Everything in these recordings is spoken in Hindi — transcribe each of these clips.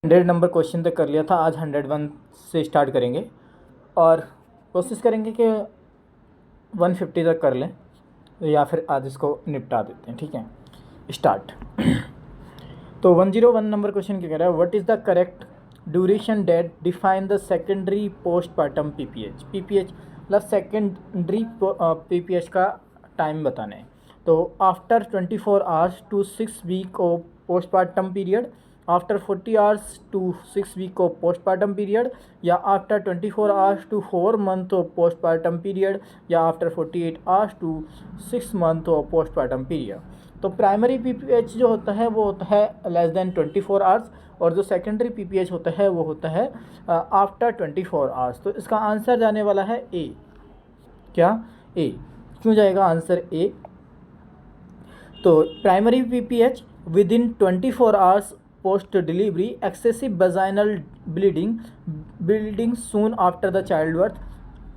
100 नंबर क्वेश्चन तक कर लिया था, आज 101 से स्टार्ट करेंगे और कोशिश करेंगे कि 150 तक कर लें या फिर आज इसको निपटा देते हैं। ठीक है, स्टार्ट। तो 101 नंबर क्वेश्चन क्या कह रहा है, what is the correct duration that define the secondary postpartum PPH. PPH मतलब सेकेंडरी पीपीएच का टाइम बताना है। तो after 24 hours to 6 week of postpartum period, after 40 hours to 6 week of postpartum period, या after 24 hours to 4 month of postpartum period, या after 48 hours to 6 month of postpartum period. तो प्राइमरी पीपीएच जो होता है वो होता है लेस देन 24 आवर्स, और जो सेकेंडरी पीपीएच होता है वो होता है आफ्टर 24 आवर्स। तो इसका आंसर जाने वाला है ए। क्या? ए। क्यों जाएगा आंसर ए? तो primary PPH within 24 hours post delivery, excessive vaginal bleeding soon after the child birth.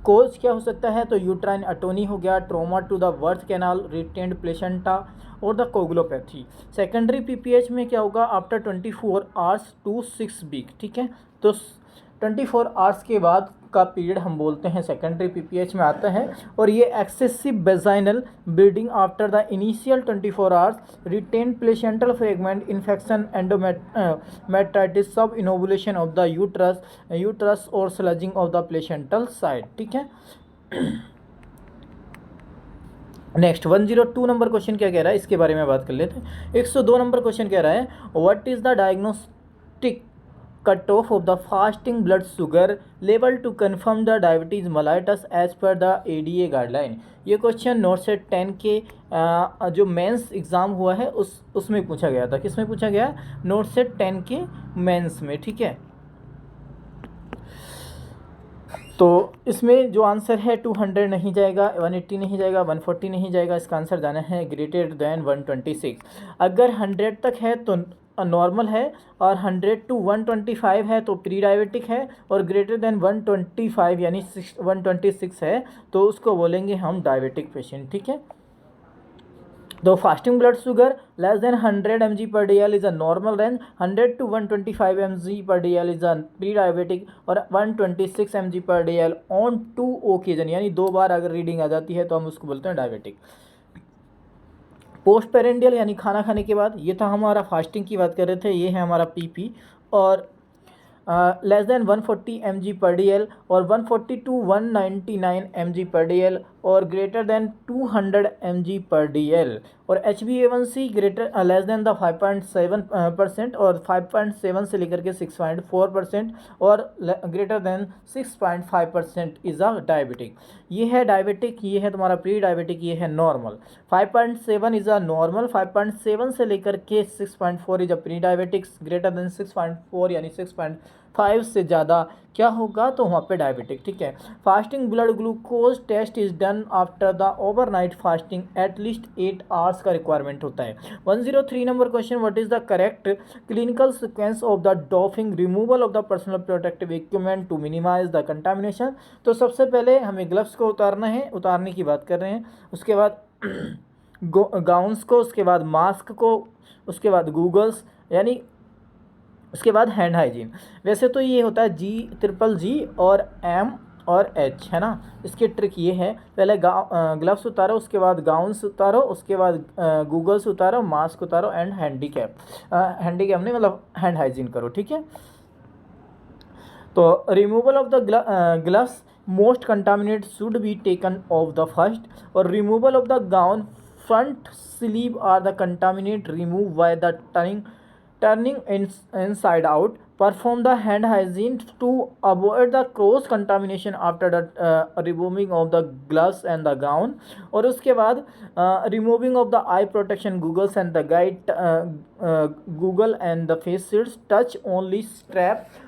Cause क्या हो सकता है? तो यूट्राइन अटोनी हो गया, trauma to the birth canal, retained placenta और द कोगुलोपैथी। सेकेंडरी पीपीएच में क्या होगा? After 24 hours to 6 week. ठीक है, तो 24 आवर्स के बाद का पीरियड हम बोलते हैं सेकेंडरी पीपीएच में आता है। और ये excessive vaginal bleeding after the initial 24 hours, retain placental fragment infection, endometritis, subinvolution of the uterus और sloughing of the placental side. ठीक है, नेक्स्ट 102 नंबर क्वेश्चन क्या कह रहा है, इसके बारे में बात कर लेते हैं। 102 नंबर क्वेश्चन कह रहा है, what is the diagnostic cut off the fasting blood sugar level to confirm the diabetes mellitus as per the ADA guideline. ये क्वेश्चन नोट से 10 के जो मेंस एग्जाम हुआ है उसमें पूछा गया था। किस में पूछा गया? नोट से 10 के मेंस में। ठीक है, तो इसमें जो आंसर है 200 नहीं जाएगा, 180 नहीं जाएगा, 140 नहीं जाएगा। इसका आंसर जाना है ग्रेटर देन 126। अगर 100 तक है तो नॉर्मल है, और 100 to 125 है तो प्री डायबिटिक है, और ग्रेटर देन 125 यानी 126 है तो उसको बोलेंगे हम डायबिटिक पेशेंट। ठीक है, तो fasting blood sugar less than 100 mg per dl is a normal range, 100 to 125 mg per dl is a pre diabetic, और 126 mg per dl on 2 occasion यानी 2 बार अगर रीडिंग आ जाती है तो हम उसको बोलते हैं डायबिटिक। पोस्ट पेरेंडियल यानी खाना खाने के बाद, ये था हमारा फास्टिंग की बात कर रहे थे, ये है हमारा पीपी। और less than 140 mg per dl, और 140 to 199 mg per dl, और greater than 200 mg per dl, और HbA1c greater less than the 5.7%, और 5.7 से लेकर के 6.4%, और greater than 6.5% is a diabetic. ये है डायबिटिक, ये है तुम्हारा प्री डायबिटिक, ये है नॉर्मल। 5.7 इज़ अ नॉर्मल, 5.7 से लेकर के 6.4 is a pre diabetic, greater than 6.4 यानी 6.5 से ज़्यादा क्या होगा? तो वहाँ पे डायबिटिक। ठीक है, fasting blood glucose test is done after the overnight fasting, at least 8 hours का रिक्वायरमेंट होता है। 103 number question, what is the correct clinical sequence of the doffing removal of the personal protective equipment to minimise the contamination. तो सबसे पहले हमें ग्लव्स को उतारना है, उतारने की बात कर रहे हैं, उसके बाद गाउन्स को, उसके बाद मास्क को, उसके बाद गूगल्स, यानी उसके बाद हैंड हाइजीन। वैसे तो ये होता है G और M और H, है ना। इसकी ट्रिक ये है, पहले ग्लव्स उतारो, उसके बाद गाउन्स उतारो, उसके बाद गूगल्स उतारो, मास्क उतारो, एंड हैंडीकैप नहीं मतलब हैंड हाइजीन करो। ठीक है, तो removal of the gloves most contaminate should be taken off the first, और removal of the gown front sleeve are the contaminate remove by the turning inside out. Perform the hand hygiene to avoid the cross contamination after the removing of the gloves and the gown. और उसके बाद removing of the eye protection goggles and the guide Google and the face shields, touch only strap,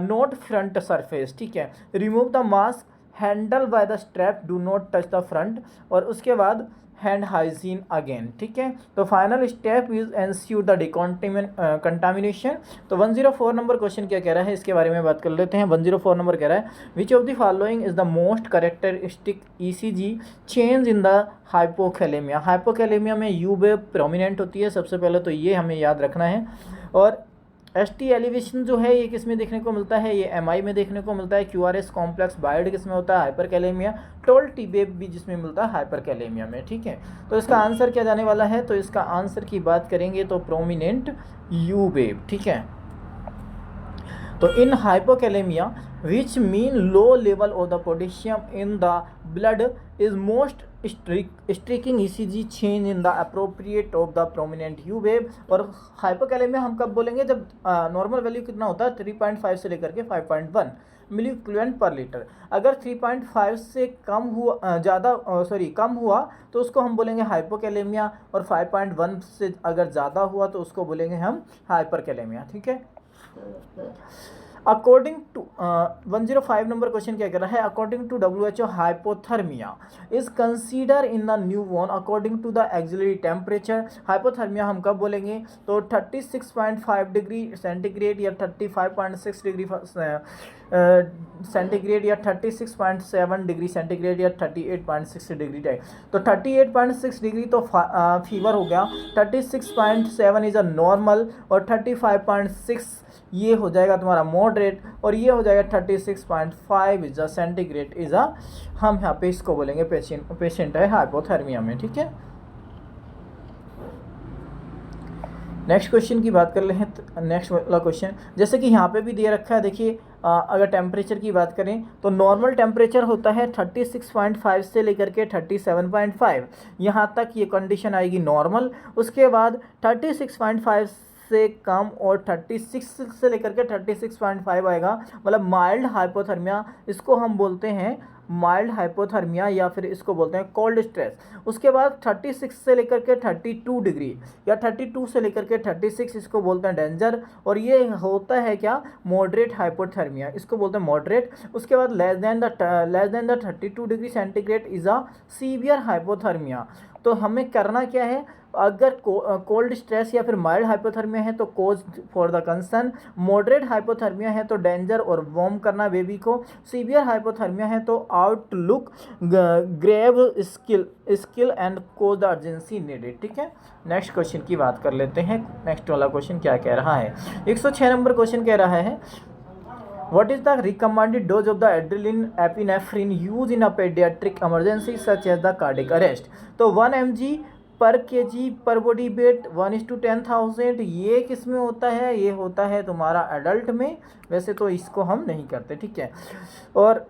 not front surface. ठीक है, remove the mask handle by the strap, do not touch the front, और उसके बाद हैंड हाइजीन अगेन। ठीक है, तो final step is ensure the contamination. तो 104 नंबर क्वेश्चन क्या कह रहा है, इसके बारे में बात कर लेते हैं। 104 नंबर कह रहा है, विच of the following is the most characteristic ECG change in the hypokalemia. Hypokalemia में यू वेव प्रोमिनेंट होती है, सबसे पहले तो ये हमें याद रखना है। और ST एलिवेशन जो है ये किस में देखने को मिलता है, ये MI में देखने को मिलता है। QRS कॉम्प्लेक्स बाइड किस में होता है, हाइपरकैलेमिया। टोल टीबेब भी जिसमें मिलता है हाइपरकैलेमिया में, ठीक है। तो इसका आंसर क्या जाने वाला है, तो इसका आंसर की बात करेंगे तो प्रोमिनेंट यू बेब, ठीक है। तो in hypokalaemia which mean low level of the potassium in the blood is most striking ECG change in the appropriate of the prominent U wave. और हाइपोकैलेमिया हम कब बोलेंगे, जब नॉर्मल वैल्यू कितना होता है 3.5 से लेकर के 5.1 मिली इक्विवेलेंट पर लीटर। अगर 3.5 से कम हुआ कम हुआ तो उसको हम बोलेंगे हाइपोकैलेमिया, और 5.1 से अगर ज़्यादा हुआ तो उसको बोलेंगे हम हाइपरकैलेमिया, ठीक है। अकॉर्डिंग टू 105 नंबर क्वेश्चन क्या कर रहा है, according to WHO hypothermia is consider in the newborn according to the axillary temperature. Hypothermia हम कब बोलेंगे, तो 36.5 डिग्री सेंटीग्रेड या 35.6 डिग्री सेंटीग्रेड या 36.7 डिग्री सेंटीग्रेड या 38.6 डिग्री टाइप। तो 38.6 डिग्री तो फीवर हो गया, 36.7 इज अ नॉर्मल, और 35.6 ये हो जाएगा तुम्हारा मॉडरेट, और ये हो जाएगा 36.5 is a centigrade is a, हम यहाँ पे इसको बोलेंगे पेशेंट है हाइपोथर्मिया में, ठीक है। नेक्स्ट क्वेश्चन की बात कर ले हैं। नेक्स्ट वाला क्वेश्चन जैसे कि यहाँ पे भी दे रखा है, देखिए अगर टेम्परेचर की बात करें तो नॉर्मल टेम्परेचर होता है 36.5 से लेकर के 37.5, यहाँ तक ये कंडीशन आएगी नॉर्मल। उसके बाद 36.5 से कम और 36 से लेकर के 36.5 आएगा, मतलब माइल्ड हाइपोथर्मिया, इसको हम बोलते हैं माइल्ड हाइपोथर्मिया या फिर इसको बोलते हैं कोल्ड स्ट्रेस। उसके बाद 36 से लेकर के 32 डिग्री या 32 से लेकर के 36 इसको बोलते हैं डेंजर, और ये होता है क्या, मॉडरेट हाइपोथर्मिया, इसको बोलते हैं मॉडरेट। उसके बाद less than the 32 degree centigrade is a severe hypothermia. तो हमें करना क्या है, अगर कोल्ड स्ट्रेस या फिर माइल्ड हाइपोथर्मिया है तो cause for the concern, moderate hypothermia है तो डेंजर और वार्म करना बेबी को, सीवियर हाइपोथर्मिया है तो outlook grave skill and cause the urgency needed, ठीक है। नेक्स्ट क्वेश्चन की बात कर लेते हैं। नेक्स्ट वाला क्वेश्चन क्या कह रहा है, 106 नंबर क्वेश्चन कह रहा है What is the recommended dose of the adrenaline epinephrine used in a pediatric emergency such as the cardiac arrest? तो 1 mg पर kg पर बॉडी वेट 1:10,000 ये किस में होता है, ये होता है तुम्हारा एडल्ट में, वैसे तो इसको हम नहीं करते, ठीक है। और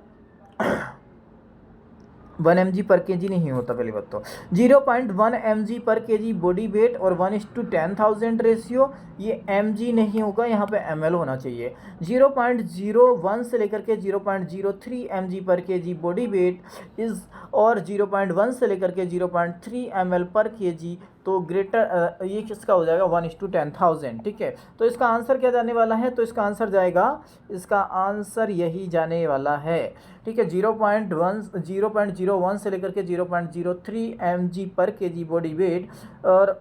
1 mg पर kg नहीं होता पहली बात तो। 0.1 mg पर kg बॉडी वेट और 1:10,000 रेशियो, ये mg नहीं होगा, यहाँ पे ml होना चाहिए। 0.01 से लेकर के 0.03 mg पर kg बॉडी वेट इज, और 0.1 से लेकर के 0.3 ml पर kg, तो ग्रेटर ये किसका हो जाएगा 1:10,000, ठीक है। तो इसका आंसर क्या जाने वाला है, तो इसका आंसर जाएगा, इसका आंसर यही जाने वाला है, ठीक है। 0.01 से लेकर के 0.03 mg पर kg बॉडी वेट, और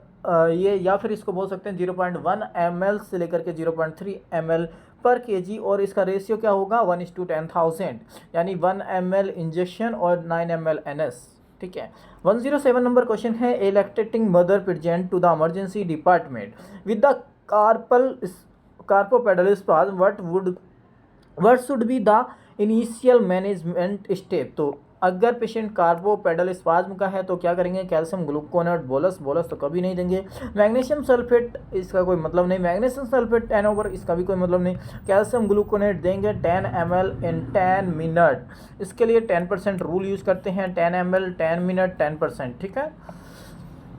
ये या फिर इसको बोल सकते हैं 0.1 ml से लेकर के 0.3 ml पर kg, और इसका रेशियो क्या होगा 1:10,000, यानी 1 ml इंजेक्शन और 9 ml NS, ठीक है। 107 नंबर क्वेश्चन है, a lactating mother present to the emergency department with the carpopedal spasm, what should be the initial management step. तो अगर पेशेंट कार्पोपेडल स्पाज्म का है तो क्या करेंगे, कैल्शियम ग्लूकोनेट बोलस तो कभी नहीं देंगे। मैग्नीशियम सल्फेट इसका कोई मतलब नहीं, मैग्नीशियम सल्फेट 10 ओवर इसका भी कोई मतलब नहीं। कैल्शियम ग्लूकोनेट देंगे 10 ml इन 10 मिनट, इसके लिए 10% रूल यूज़ करते हैं, 10 ml 10 मिनट 10%, ठीक है।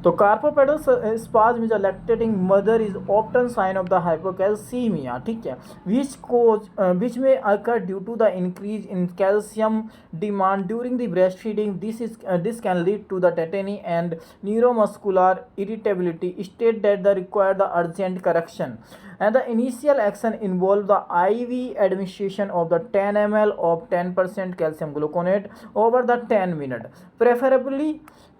तो carpopedal spasm is a lactating mother is often sign of the hypocalcaemia, ठीक है, विच में occur due to the increase in calcium demand during the breast feeding. This can lead to the tetany and neuromuscular irritability state that the require the urgent correction and the initial action involve the IV administration of the 10 ml of 10% calcium gluconate over the 10 minute, preferably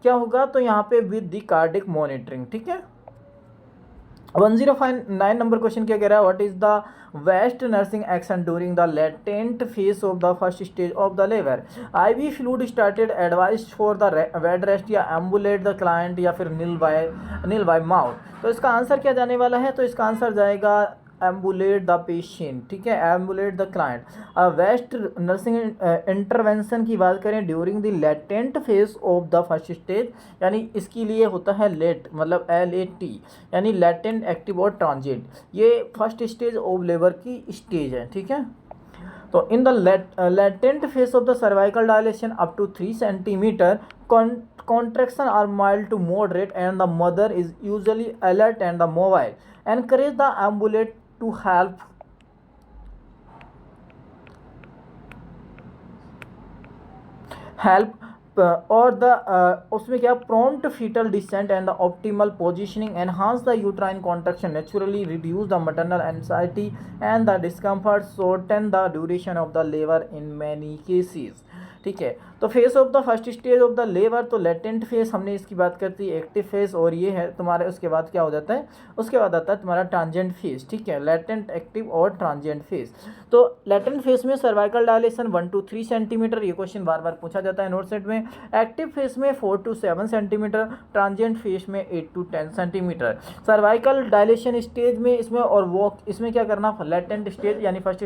क्या होगा, तो यहाँ पे विद द कार्डिक मॉनिटरिंग, ठीक है। 109 नंबर क्वेश्चन क्या कह रहा है, what is the best nursing action during the latent phase of the first stage of the labour. IV fluid started advise for the bed rest या एम्बुलेट द क्लाइंट या फिर नील बाय माउथ। तो इसका आंसर क्या जाने वाला है, तो इसका आंसर जाएगा एम्बुलेट द पेशेंट, ठीक है, ambulate the client. Best nursing intervention की बात करें during the latent phase of the first stage, यानी इसके लिए होता है लेट, मतलब LAT, यानी लेटेंट, एक्टिव और ट्रांजिएंट। ये फर्स्ट स्टेज ऑफ लेबर की स्टेज है, ठीक है। तो in the latent phase of the cervical dilatation up to 3 centimetre, contraction are mild to moderate and the mother is usually alert and the mobile. Encourage the ambulate to help और द उसमें क्या prompt fetal descent and the optimal positioning enhance the uterine contraction, naturally reduce the maternal anxiety and the discomfort, shorten the duration of the labor in many cases, ठीक है। तो face of the first stage of the labour, तो लेटेंट फेस हमने इसकी बात करती है, एक्टिव फेस, और ये है तुम्हारे, उसके बाद क्या हो जाता है, उसके बाद आता है तुम्हारा ट्रांजिएंट फेस, ठीक है, लेटेंट, एक्टिव और ट्रांजिएंट फेस। तो लेटेंट फेस में सर्वाइकल डायलेशन 1 to 3 सेंटीमीटर, ये क्वेश्चन बार बार पूछा जाता है नोट सेट में। एक्टिव फेस में 4 to 7 सेंटीमीटर, ट्रांजिएंट फेस में 8 to 10 centimetre. Cervical dilation stage में इसमें और वो इसमें क्या करना, लेटेंट स्टेज यानी first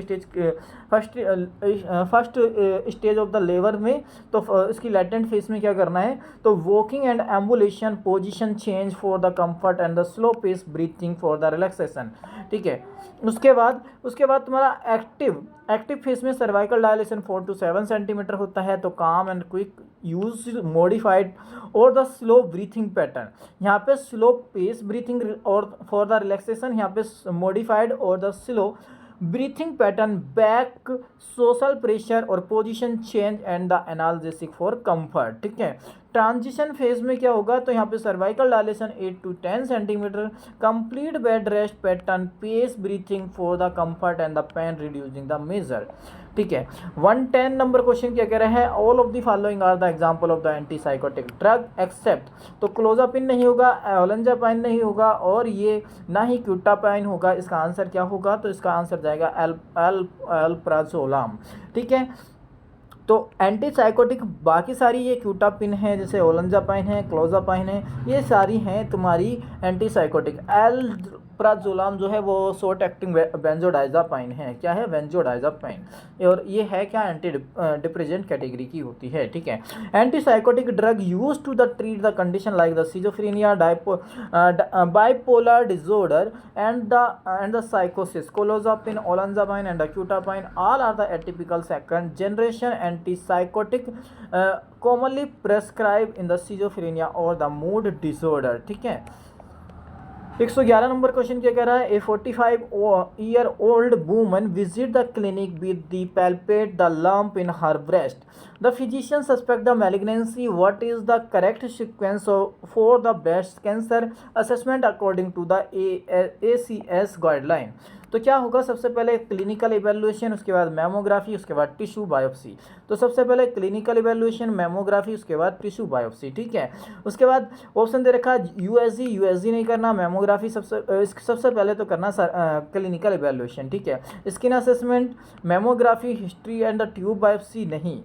stage of the labour में, तो इसकी लेटेंट फेस में क्या करना है, तो walking and ambulation, position change for the comfort and the slow pace breathing for the relaxation, ठीक है। उसके बाद तुम्हारा एक्टिव फेस में सर्वाइकल डायलेशन 4 to 7 सेंटीमीटर होता है, तो काम एंड क्विक यूज मॉडिफाइड और द स्लो ब्रीथिंग पैटर्न, यहाँ पे स्लो पेस ब्रीथिंग और फॉर द रिलैक्सेशन, यहाँ पे मॉडिफाइड और the slow breathing pattern, back social pressure और position change and the analgesic for comfort, ठीक है। ट्रांजिशन फेज में क्या होगा, तो यहाँ पे cervical dilation 8 to 10 centimetre, complete bed rest pattern, pace breathing for the comfort and the pain reducing the measure, ठीक है। 110 नंबर क्वेश्चन क्या कह रहा है, all of the following are the example of the antipsychotic drug except, तो क्लोजापिन नहीं होगा, ओलेंजापाइन नहीं होगा, और ये ना ही क्यूटापाइन होगा। इसका आंसर क्या होगा, तो इसका आंसर जाएगा अल्प्राजोलाम, ठीक है। तो एंटीसाइकोटिक बाकी सारी ये क्यूटापिन है, जैसे ओलेंजापाइन है, क्लोजापाइन है, ये सारी हैं तुम्हारी एंटीसाइकोटिक। अल्प्राजोलाम जो है वो शॉर्ट एक्टिंग बेंजोडाइजापाइन है, क्या है, बेंजोडाइजापाइन, और ये है क्या, एंटी डिप्रेजेंट कैटेगरी की होती है, ठीक है। Antipsychotic drug use to the treat the condition like the schizophrenia, bipolar disorder and the साइकोसिस, clozapine, olanzapine and quetiapine all are the atypical second generation antipsychotic commonly prescribed in the schizophrenia or the mood disorder, ठीक है। 111 नंबर क्वेश्चन क्या कह रहा है, ए 45-year-old woman visit the clinic with the palpate the lump in her breast. The physician suspect the malignancy. What is the correct sequence for the breast cancer assessment according to the ACS guideline? तो क्या होगा, सबसे पहले क्लिनिकल इवेल्युएशन, उसके बाद मेमोग्राफी, उसके बाद टिश्यू बायोप्सी। तो सबसे पहले क्लिनिकल इवेल्युएशन, मेमोग्राफी, उसके बाद टिश्यू बायोप्सी, ठीक है। उसके बाद ऑप्शन दे रखा यूएसजी नहीं करना, मेमोग्राफी सबसे पहले तो करना क्लिनिकल इवेल्युएशन, ठीक है। Skin assessment, mammography, history and the tube biopsy नहीं,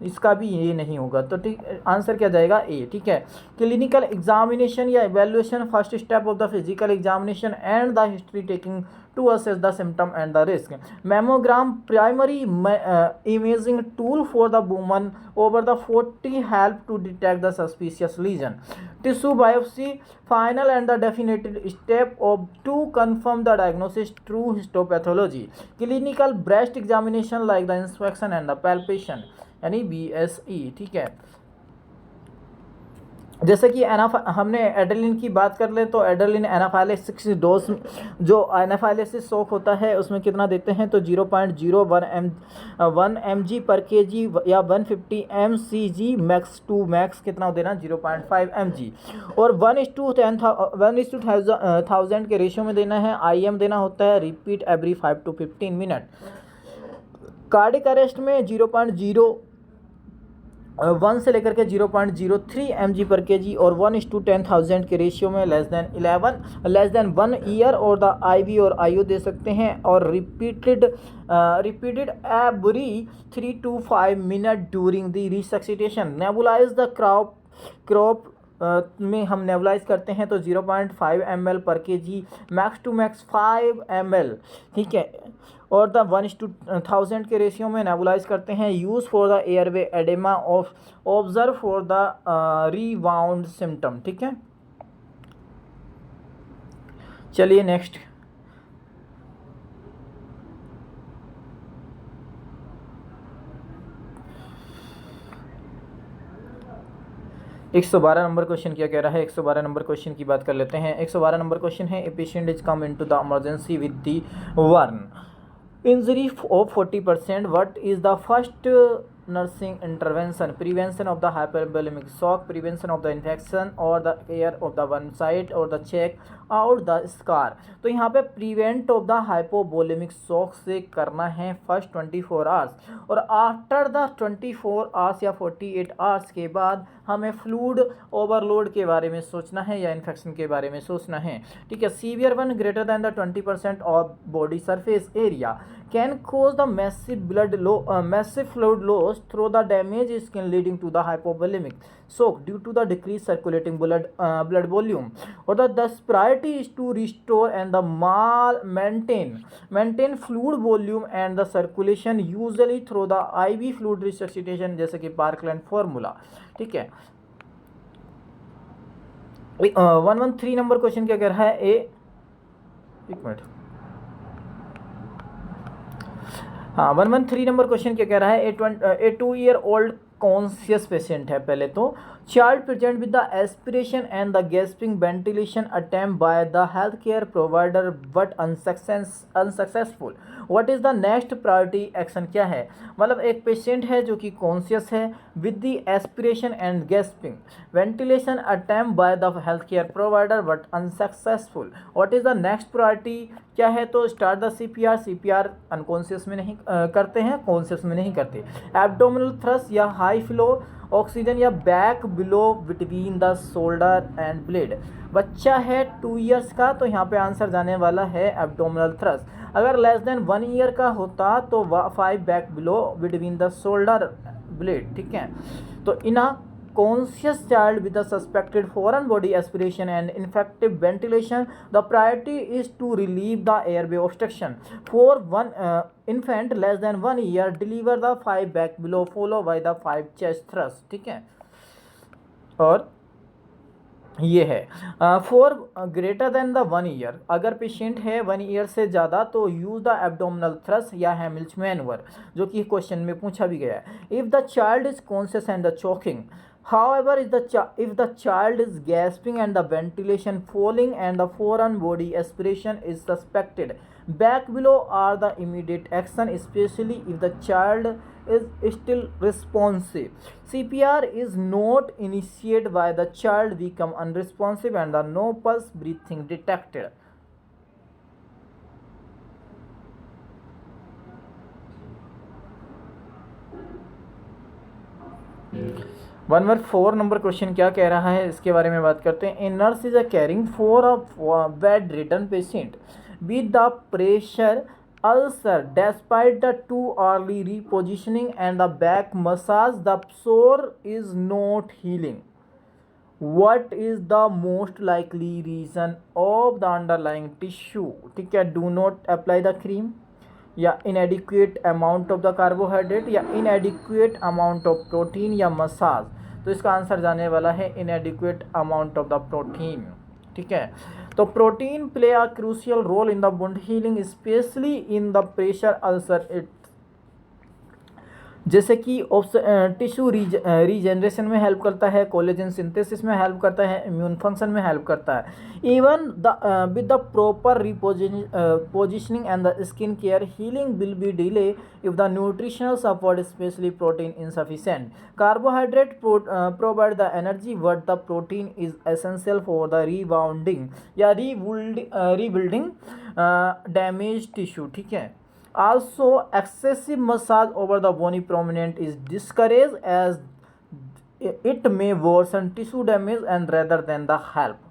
इसका भी ये नहीं होगा, तो ठीक आंसर क्या जाएगा, ए, ठीक है। क्लिनिकल एग्जामिनेशन या evaluation, first step of the physical examination and the history taking to assess the symptom and the risk. Mammogram, primary imaging tool for the woman over the 40, help to detect the suspicious lesion. Tissue biopsy, final and the definitive step of to confirm the diagnosis through histopathology. Clinical breast examination like the inspection and the palpation, यानी BSE, ठीक है। जैसे कि हमने एड्रेनलिन की बात कर ले, तो एड्रेनलिन एनाफाइलेक्सिस डोज, जो एनाफाइलेक्सिस शॉक होता है उसमें कितना देते हैं, तो 0.01 mg पर kg या 150 mcg मैक्स टू मैक्स कितना देना, 0.5 mg, और 1:1000 के रेशियो में देना है। IM देना होता है, repeat every 5 to 15 minute. Cardiac arrest में 0.01 से लेकर के 0.03 mg पर kg और 1:10,000 के रेशियो में लेस देन 1 ईयर, और द IV और IO दे सकते हैं, और repeated every 3 to 5 minute during the resuscitation. Nebulise the croup में हम नेबुलाइज करते हैं तो 0.5 ml per kg, max to max 5 ml, ठीक है। और द 1:1000 के रेशियो में नेबुलाइज करते हैं। Use for the airway oedema of observe for the rebound symptom, ठीक है। चलिए नेक्स्ट। एक 112 नंबर क्वेश्चन क्या कह रहा है। 112 नंबर क्वेश्चन की बात कर लेते हैं। 112 नंबर क्वेश्चन है, a patient is come into the emergency with the burn injury of 40%. What is the first nursing intervention? Prevention of the hypervolemic shock, prevention of the infection, or the care of the one side, or the check out the scar. तो यहाँ पे prevent of the hypovolaemic shock से करना है फर्स्ट 24 आवर्स, और आफ्टर द 24 आवर्स या 48 आवर्स के बाद हमें फ्लूइड ओवरलोड के बारे में सोचना है या इन्फेक्शन के बारे में सोचना है, ठीक है। Severe one greater than the 20% of body surface area can cause the massive fluid loss through the damaged skin leading to the hypovolemic shock due to the decreased circulating blood volume. Or thus priority is to restore and the maintain fluid volume and the circulation usually through the IV fluid resuscitation, जैसे कि पार्कलैंड फॉर्मूला, ठीक है। 113 नंबर क्वेश्चन क्या कह रहा है। एक मिनट, हाँ 113 नंबर क्वेश्चन क्या कह रहा है। ए 2 ईयर ओल्ड कॉन्शियस पेशेंट है। पहले तो child present with the aspiration and the gasping ventilation attempt by the health care provider but unsuccessful. What is the next priority action? क्या है, मतलब एक पेशेंट है जो कि कॉन्शियस है with the aspiration and gasping ventilation attempt by the health care provider but unsuccessful. What is the next priority? क्या है तो start the CPR. CPR unconscious में नहीं करते हैं, कॉन्शियस में नहीं करते। एब्डोमिनल थ्रस्ट या हाई फ्लो ऑक्सीजन या back below between the shoulder and blade. बच्चा है 2 ईयर्स का, तो यहाँ पे आंसर जाने वाला है एब्डोमिनल थ्रस्ट। अगर लेस देन 1 ईयर का होता तो 5 back below between the shoulder blade, ठीक है। तो इन conscious child with a suspected foreign body aspiration and infective ventilation, the priority is to relieve the airway obstruction. For one infant less than 1 year, deliver the 5 back below followed by the 5 chest thrust, ठीक है। और ये है for greater than the 1 year, अगर पेशेंट है 1 ईयर से ज़्यादा तो यूज़ द एब्डोमिनल थ्रस्ट या हेमिल्स मैनवर, जो कि क्वेश्चन में पूछा भी गया है। If the child is conscious and the choking, however if the child is gasping and the ventilation falling and the foreign body aspiration is suspected, back below are the immediate action, especially if the child is still responsive. CPR is not initiated by the child become unresponsive and the no pulse breathing detected. One number 4 number question क्या कह रहा है, इसके बारे में बात करते हैं। A nurse is a caring for a bed return patient with the pressure ulcer despite the too early repositioning and the back massage, the sore is not healing. What is the most likely reason of the underlying tissue? ठीक है, do not apply the cream या inadequate amount of the carbohydrate या inadequate amount of protein या मसाज। तो इसका आंसर जाने वाला है inadequate amount of the protein, ठीक है। तो protein play a crucial role in the wound healing specially in the pressure ulcer it, जैसे कि टिश्यू रीजनरेशन में हेल्प करता है, कोलेजन सिंथेसिस में हेल्प करता है, इम्यून फंक्शन में हेल्प करता है। Even with the proper positioning and the skin care healing will be delay if the nutritional support specially protein insufficient. Carbohydrate provide the energy but the protein is essential for the rebounding या रीबिल्डिंग डैमेज टिश्यू, ठीक है। Also, excessive massage over the bony prominent is discouraged as it may worsen tissue damage and rather than the help.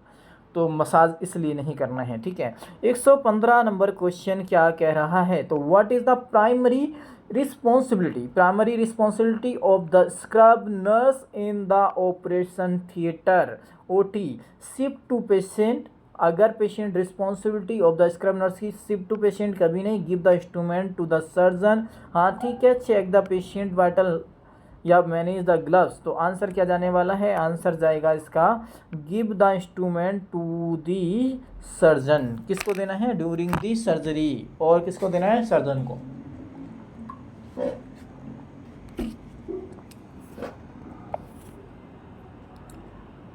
तो मसाज इसलिए नहीं करना है, ठीक है। 115 नंबर क्वेश्चन क्या कह रहा है, तो what is the primary responsibility of the scrub nurse in the operation theatre, OT, shift to patient. अगर patient responsibility of the scrub nurse की शिफ्ट टू पेशेंट कभी नहीं, give the instrument to the surgeon, हाँ ठीक है, चेक द पेशेंट वाइटल या मैनेज द ग्लव्स। तो आंसर क्या जाने वाला है, आंसर जाएगा इसका give the instrument to the surgeon. किसको देना है, ड्यूरिंग दी सर्जरी, और किसको देना है, सर्जन को।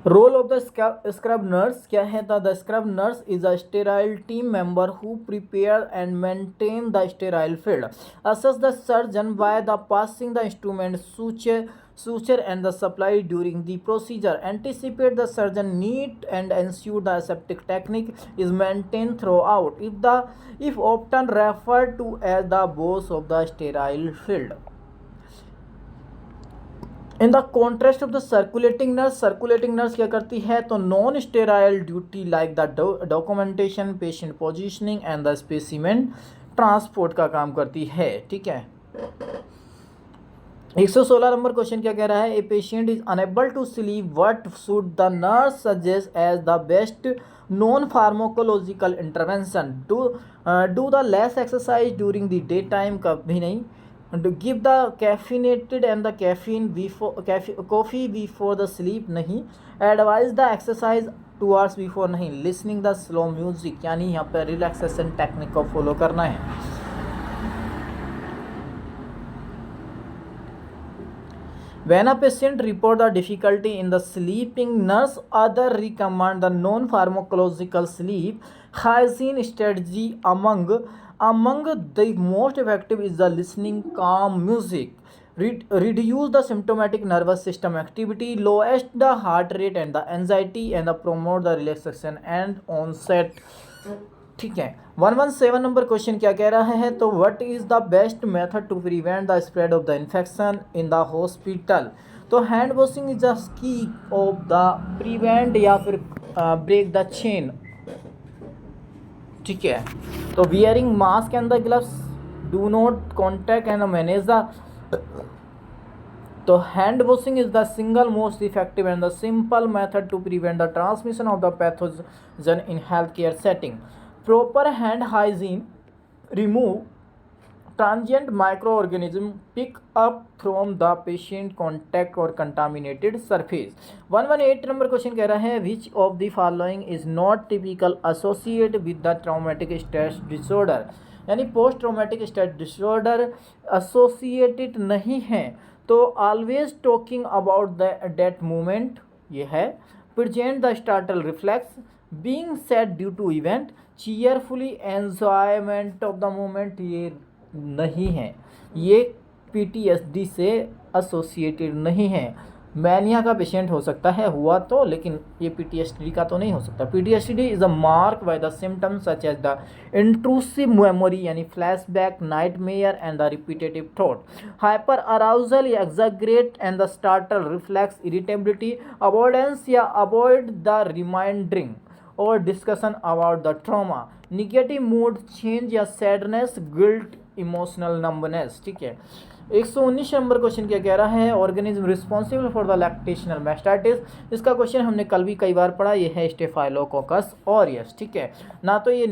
Role of the scrub nurse क्या है, the scrub nurse is a sterile team member who prepare and maintain the sterile field, assist the surgeon by the passing the instrument suture and the supply during the procedure, anticipate the surgeon need and ensure the aseptic technique is maintained throughout, if often referred to as the boss of the sterile field. In the contrast of the circulating nurse क्या करती है, तो non sterile duty like the documentation, patient positioning and the specimen transport का काम करती है, ठीक है। 116 नंबर क्वेश्चन क्या कह रहा है, a patient is unable to sleep, what should the nurse suggest as the best non pharmacological intervention, do the less exercise during the day time, कभी नहीं, give the caffeinated and the caffeine coffee before the sleep, नहीं, advise the exercise 2 hours before, नहीं, लिसनिंग द स्लो म्यूजिक, यानी यहाँ पर रिलैक्सेशन टेक्निक को फॉलो करना है। When a patient report the difficulty in the sleeping, nurse other recommend the non-pharmacological sleep hygiene strategy. Among the most effective is the listening calm music, reduce the symptomatic nervous system activity, lowest the heart rate and the anxiety, and promote the relaxation and onset, ठीक है। 117 नंबर क्वेश्चन क्या कह रहा है, तो what is the best method to prevent the spread of the infection in the hospital, तो hand washing is the key of the prevent या फिर ब्रेक द चेन, ठीक है। तो wearing mask and the gloves, do not contact and manage the, तो hand washing is the single most effective and the simple method to prevent the transmission of the pathogen in health care setting. Proper hand hygiene, remove transient microorganism pick up from the patient contact or contaminated surface। 118 number question कह रहा है, which of the following is not typical associated with the traumatic stress disorder, यानी post traumatic stress disorder associated नहीं है, तो always talking about the date moment, ये है, present the startle reflex, being sad due to event, cheerfully enjoyment of the moment, ये नहीं है, ये पीटीएसडी से एसोसिएटेड नहीं है। मैनिया का पेशेंट हो सकता है हुआ तो, लेकिन ये पीटीएसडी का तो नहीं हो सकता। PTSD is a mark by the symptoms such as the intrusive memory, यानी flashback, nightmare and the repetitive thought, hyper arousal या exaggerate and the startle reflex, irritability, avoidance या अवॉइड द रिमाइंडरिंग और discussion about the trauma, negative mood change या सैडनेस, गिल्ट, इमोशनल नंबनेस, ठीक है। 119 नंबर क्वेश्चन क्या कह रहा है, organism responsible for the lactational mastitis, इसका क्वेश्चन हमने कल भी कई बार पढ़ा, ये है स्टेफाइलोकोकस ऑरियस, ठीक है। ना तो ये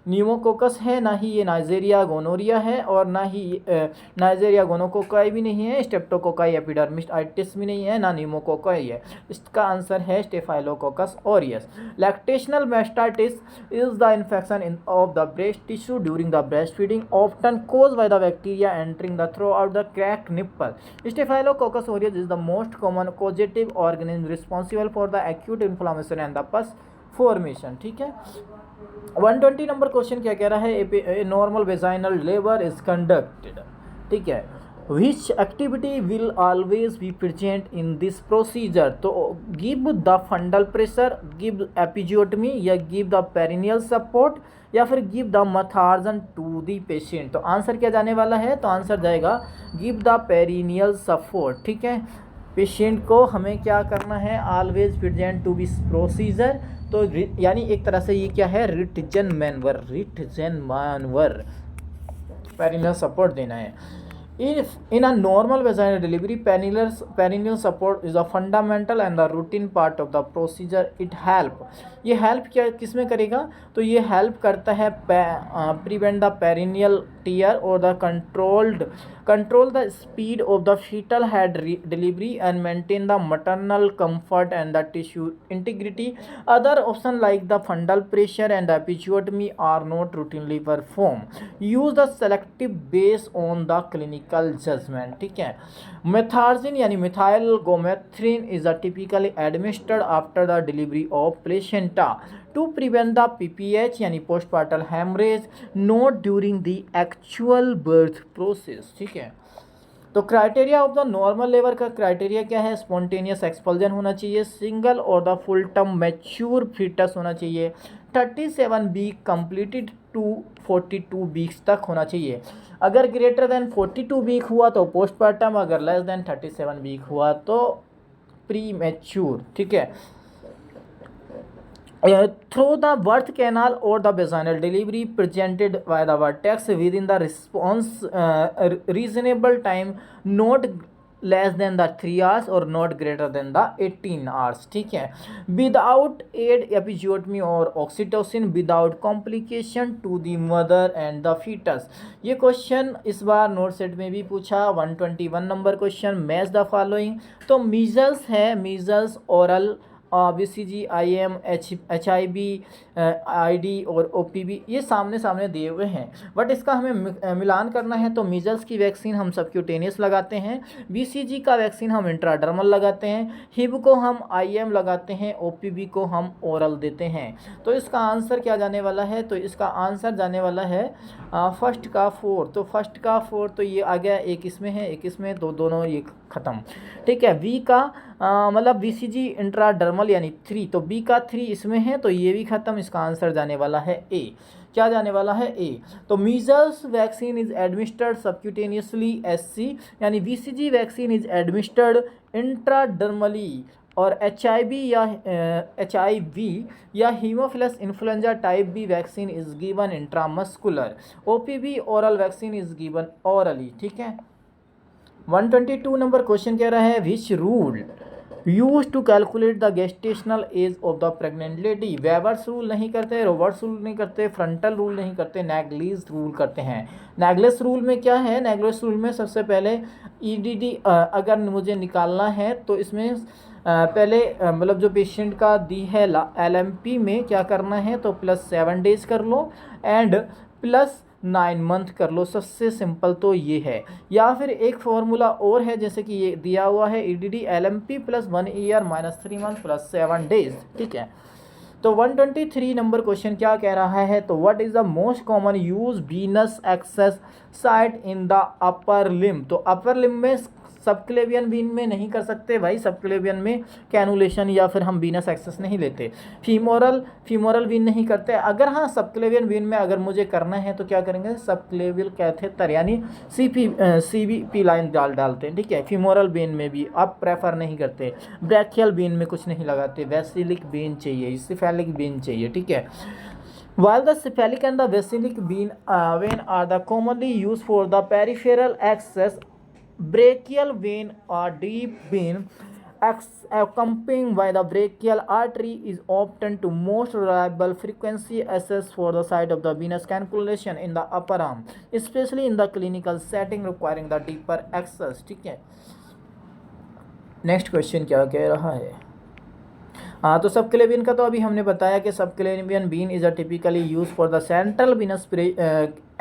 न्यूमोकोकस है, ना ही ये नाइजेरिया गोनोरिया है, और ना ही नाइजेरिया गोनोकोकाई भी नहीं है, स्टेप्टोकोकाई एपिडर्मिस भी नहीं है, ना न्यूमोकोकाई है। इसका आंसर है staphylococcus aureus. Lactational mastitis is the infection of the breast tissue during the breast feeding, often cause by the bacteria entering the through out the cracked nipple. Staphylococcus aureus is the most common causative organism responsible for the acute inflammation and the pus formation, ठीक है। 120 नंबर क्वेश्चन क्या कह रहा है, a normal vaginal labour is conducted, ठीक है, which activity will always be present in this procedure, तो give the fundal pressure, give episiotomy, या गिव द पेरिनियल सपोर्ट, या फिर गिव द मथार्जन टू द पेशेंट। तो आंसर क्या जाने वाला है, तो आंसर जाएगा गिव द पेरिनियल सपोर्ट, ठीक है। पेशेंट को हमें क्या करना है, always present to this procedure, तो यानी एक तरह से ये क्या है, रिटजन मैनवर पेरिनियल सपोर्ट देना है। In a normal vaginal delivery, perineal support is a fundamental and the routine part of the procedure. It help, ये हेल्प क्या किस में करेगा, तो ये हेल्प करता है प्रिवेंट द पेरिनियल टीयर और the control the speed of the foetal head delivery and maintain the maternal comfort and the tissue integrity. Other options like the fundal pressure and episiotomy are not routinely performed. Use the selective based on the clinical judgment. ठीक है। मेथार्जिन यानी methyl गोमेथ्रिन is a typically administered after the delivery of placenta to prevent the PPH यानी postpartum hemorrhage, not during the actual birth process। ठीक है। तो criteria of the normal labour का क्राइटेरिया क्या है, स्पॉन्टेनियस एक्सपल्जन होना चाहिए, सिंगल और the full term mature foetus होना चाहिए, 37 वीक कंप्लीटेड टू 42 वीक्स तक होना चाहिए। अगर ग्रेटर देन 42 वीक हुआ तो पोस्टपार्टम, अगर लेस देन 37 वीक हुआ तो प्री मैच्योर। ठीक है। Through the birth canal or the vaginal delivery presented by the vertex within the response reasonable time, not less than the 3 hours or not greater than the 18 hours। ठीक है। Without aid episiotomy or oxytocin, without complication to the mother and the fetus। ये क्वेश्चन इस बार नोट सेट में भी पूछा, 121 number question, match the following. तो मीजल्स है, measles oral BCG IM HIV ID और OPV ये सामने सामने दिए हुए हैं, बट इसका हमें मिलान करना है। तो मीजल्स की वैक्सीन हम सबक्यूटेनियस लगाते हैं, BCG का वैक्सीन हम इंट्राडर्मल लगाते हैं, हिब को हम IM लगाते हैं, OPV को हम ओरल देते हैं। तो इसका आंसर क्या जाने वाला है, तो इसका आंसर जाने वाला है फर्स्ट का 4। तो फर्स्ट का 4 तो ये आ गया, एक इसमें है एक इसमें, तो दोनों ये ख़त्म। ठीक है। बी का मतलब BCG इंट्राडर्मल यानी 3, तो बी का 3 इसमें है, तो ये भी ख़त्म। इसका आंसर जाने वाला है ए। क्या जाने वाला है, ए। तो measles vaccine is administered subcutaneously SC, यानी BCG vaccine is administered intradermally, और HIV या haemophilus influenza type B vaccine is given intramuscular. OPV oral vaccine is given orally. ठीक है। 122 नंबर क्वेश्चन कह रहा है, which rule use to calculate the gestational age of the pregnant lady. Weber's rule नहीं करते, रॉबर्ट्स रूल नहीं करते, फ्रंटल रूल नहीं करते, नैगलिस रूल करते हैं। नैगलिस रूल में क्या है, नैगलिस रूल में सबसे पहले EDD अगर मुझे निकालना है तो इसमें पहले मतलब जो पेशेंट का दी है LMP में क्या करना है, तो +7 डेज कर लो एंड +9 मंथ कर लो। सबसे सिंपल तो ये है। या फिर एक फॉर्मूला और है, जैसे कि ये दिया हुआ है EDD LMP +1 year -3 month +7 days. ठीक है। तो 123 नंबर क्वेश्चन क्या कह रहा है, तो what is the most common use venous access site in the upper limb. तो अपर लिम्ब में सबक्लेवियन वीन में नहीं कर सकते भाई, सबक्लेवियन में कैनुलेशन या फिर हम वीनस एक्सेस नहीं लेते। फीमोरल वीन नहीं करते। अगर हाँ सबक्लेवियन वीन में अगर मुझे करना है तो क्या करेंगे, सबक्लेवियल कैथेटर यानी CVP लाइन डालते हैं। ठीक है। फीमोरल वीन में भी आप प्रेफर नहीं करते, ब्रैकियल वीन में कुछ नहीं लगाते, वैसिलिक वीन चाहिए, सिफेलिक वीन चाहिए। ठीक है। While the cephalic and the basilic vein are the commonly used for the peripheral access, brachial vein or deep vein accompanying by the brachial artery is often to most reliable frequency access for the site of the venous calculation in the upper arm, especially in the clinical setting requiring the deeper access। ठीक है। नेक्स्ट क्वेश्चन क्या कह रहा है, हाँ तो सबक्लेवियन का तो अभी हमने बताया कि subclavian vein is a typically use for the central venous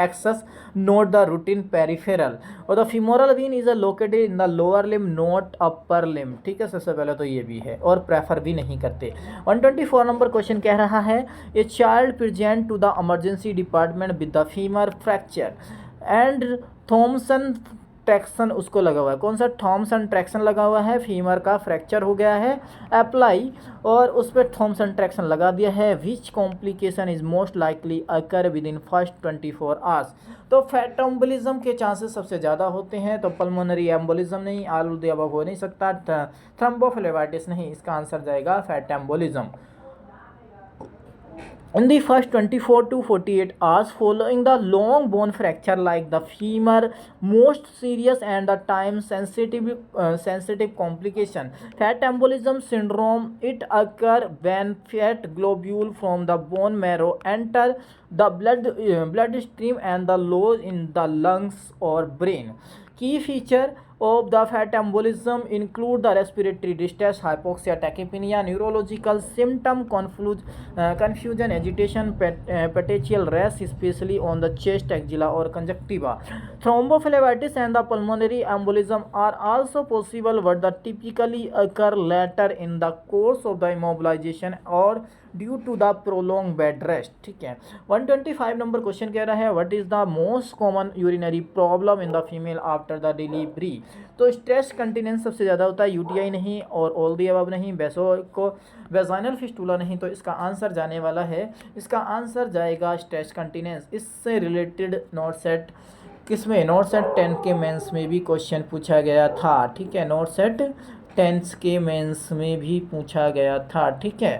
access not the routine peripheral, और the femoral vein is a located in the lower limb not upper limb. ठीक है। सबसे पहले तो ये भी है, और प्रेफर भी नहीं करते। 124 नंबर क्वेश्चन कह रहा है, a child present to the emergency department with the femur fracture and Thomson traction उसको लगा हुआ है। कौन सा, थॉमसन ट्रैक्शन लगा हुआ है, फीमर का फ्रैक्चर हो गया है, अप्लाई और उस पर थॉमसन ट्रैक्शन लगा दिया है। Which complication is most likely occur with in first 24 hours. तो फैट एम्बोलिज्म के चांसेस सबसे ज़्यादा होते हैं, तो पल्मोनरी एम्बोलिज्म नहीं, ऑल ऑफ द अबव हो नहीं सकता, थ्रोम्बोफ्लेबाइटिस नहीं। इसका आंसर जाएगा fat embolism. in the first 24 to 48 hours following the long bone fracture like the femur most serious and the time sensitive complication fat embolism syndrome. It occur when fat globule from the bone marrow enter the blood stream and the lodge in the lungs or brain. Key feature of the fat embolism include the respiratory distress, hypoxia, tachypnea, neurological symptom, confusion, agitation, petechial rash, especially on the chest, axilla, or conjunctiva. Thrombophlebitis and the pulmonary embolism are also possible, but the typically occur later in the course of the immobilization or due to the prolong bed rest. ठीक है. 125 नंबर क्वेश्चन कह रहा है what is the most common urinary problem in the female after the delivery. तो स्ट्रेस कंटिनेंस सबसे ज़्यादा होता है, यूटीआई नहीं और ऑल दी अबव नहीं, वेजाइनल फिस्टूला नहीं. तो इसका आंसर जाने वाला है, इसका आंसर जाएगा स्ट्रेस कंटिनेंस. इससे रिलेटेड नोट सेट किसमें, नोट सेट 10 के मेंस में भी क्वेश्चन पूछा गया था. ठीक है, नोट सेट 10 के मेंस में भी पूछा गया था. ठीक है.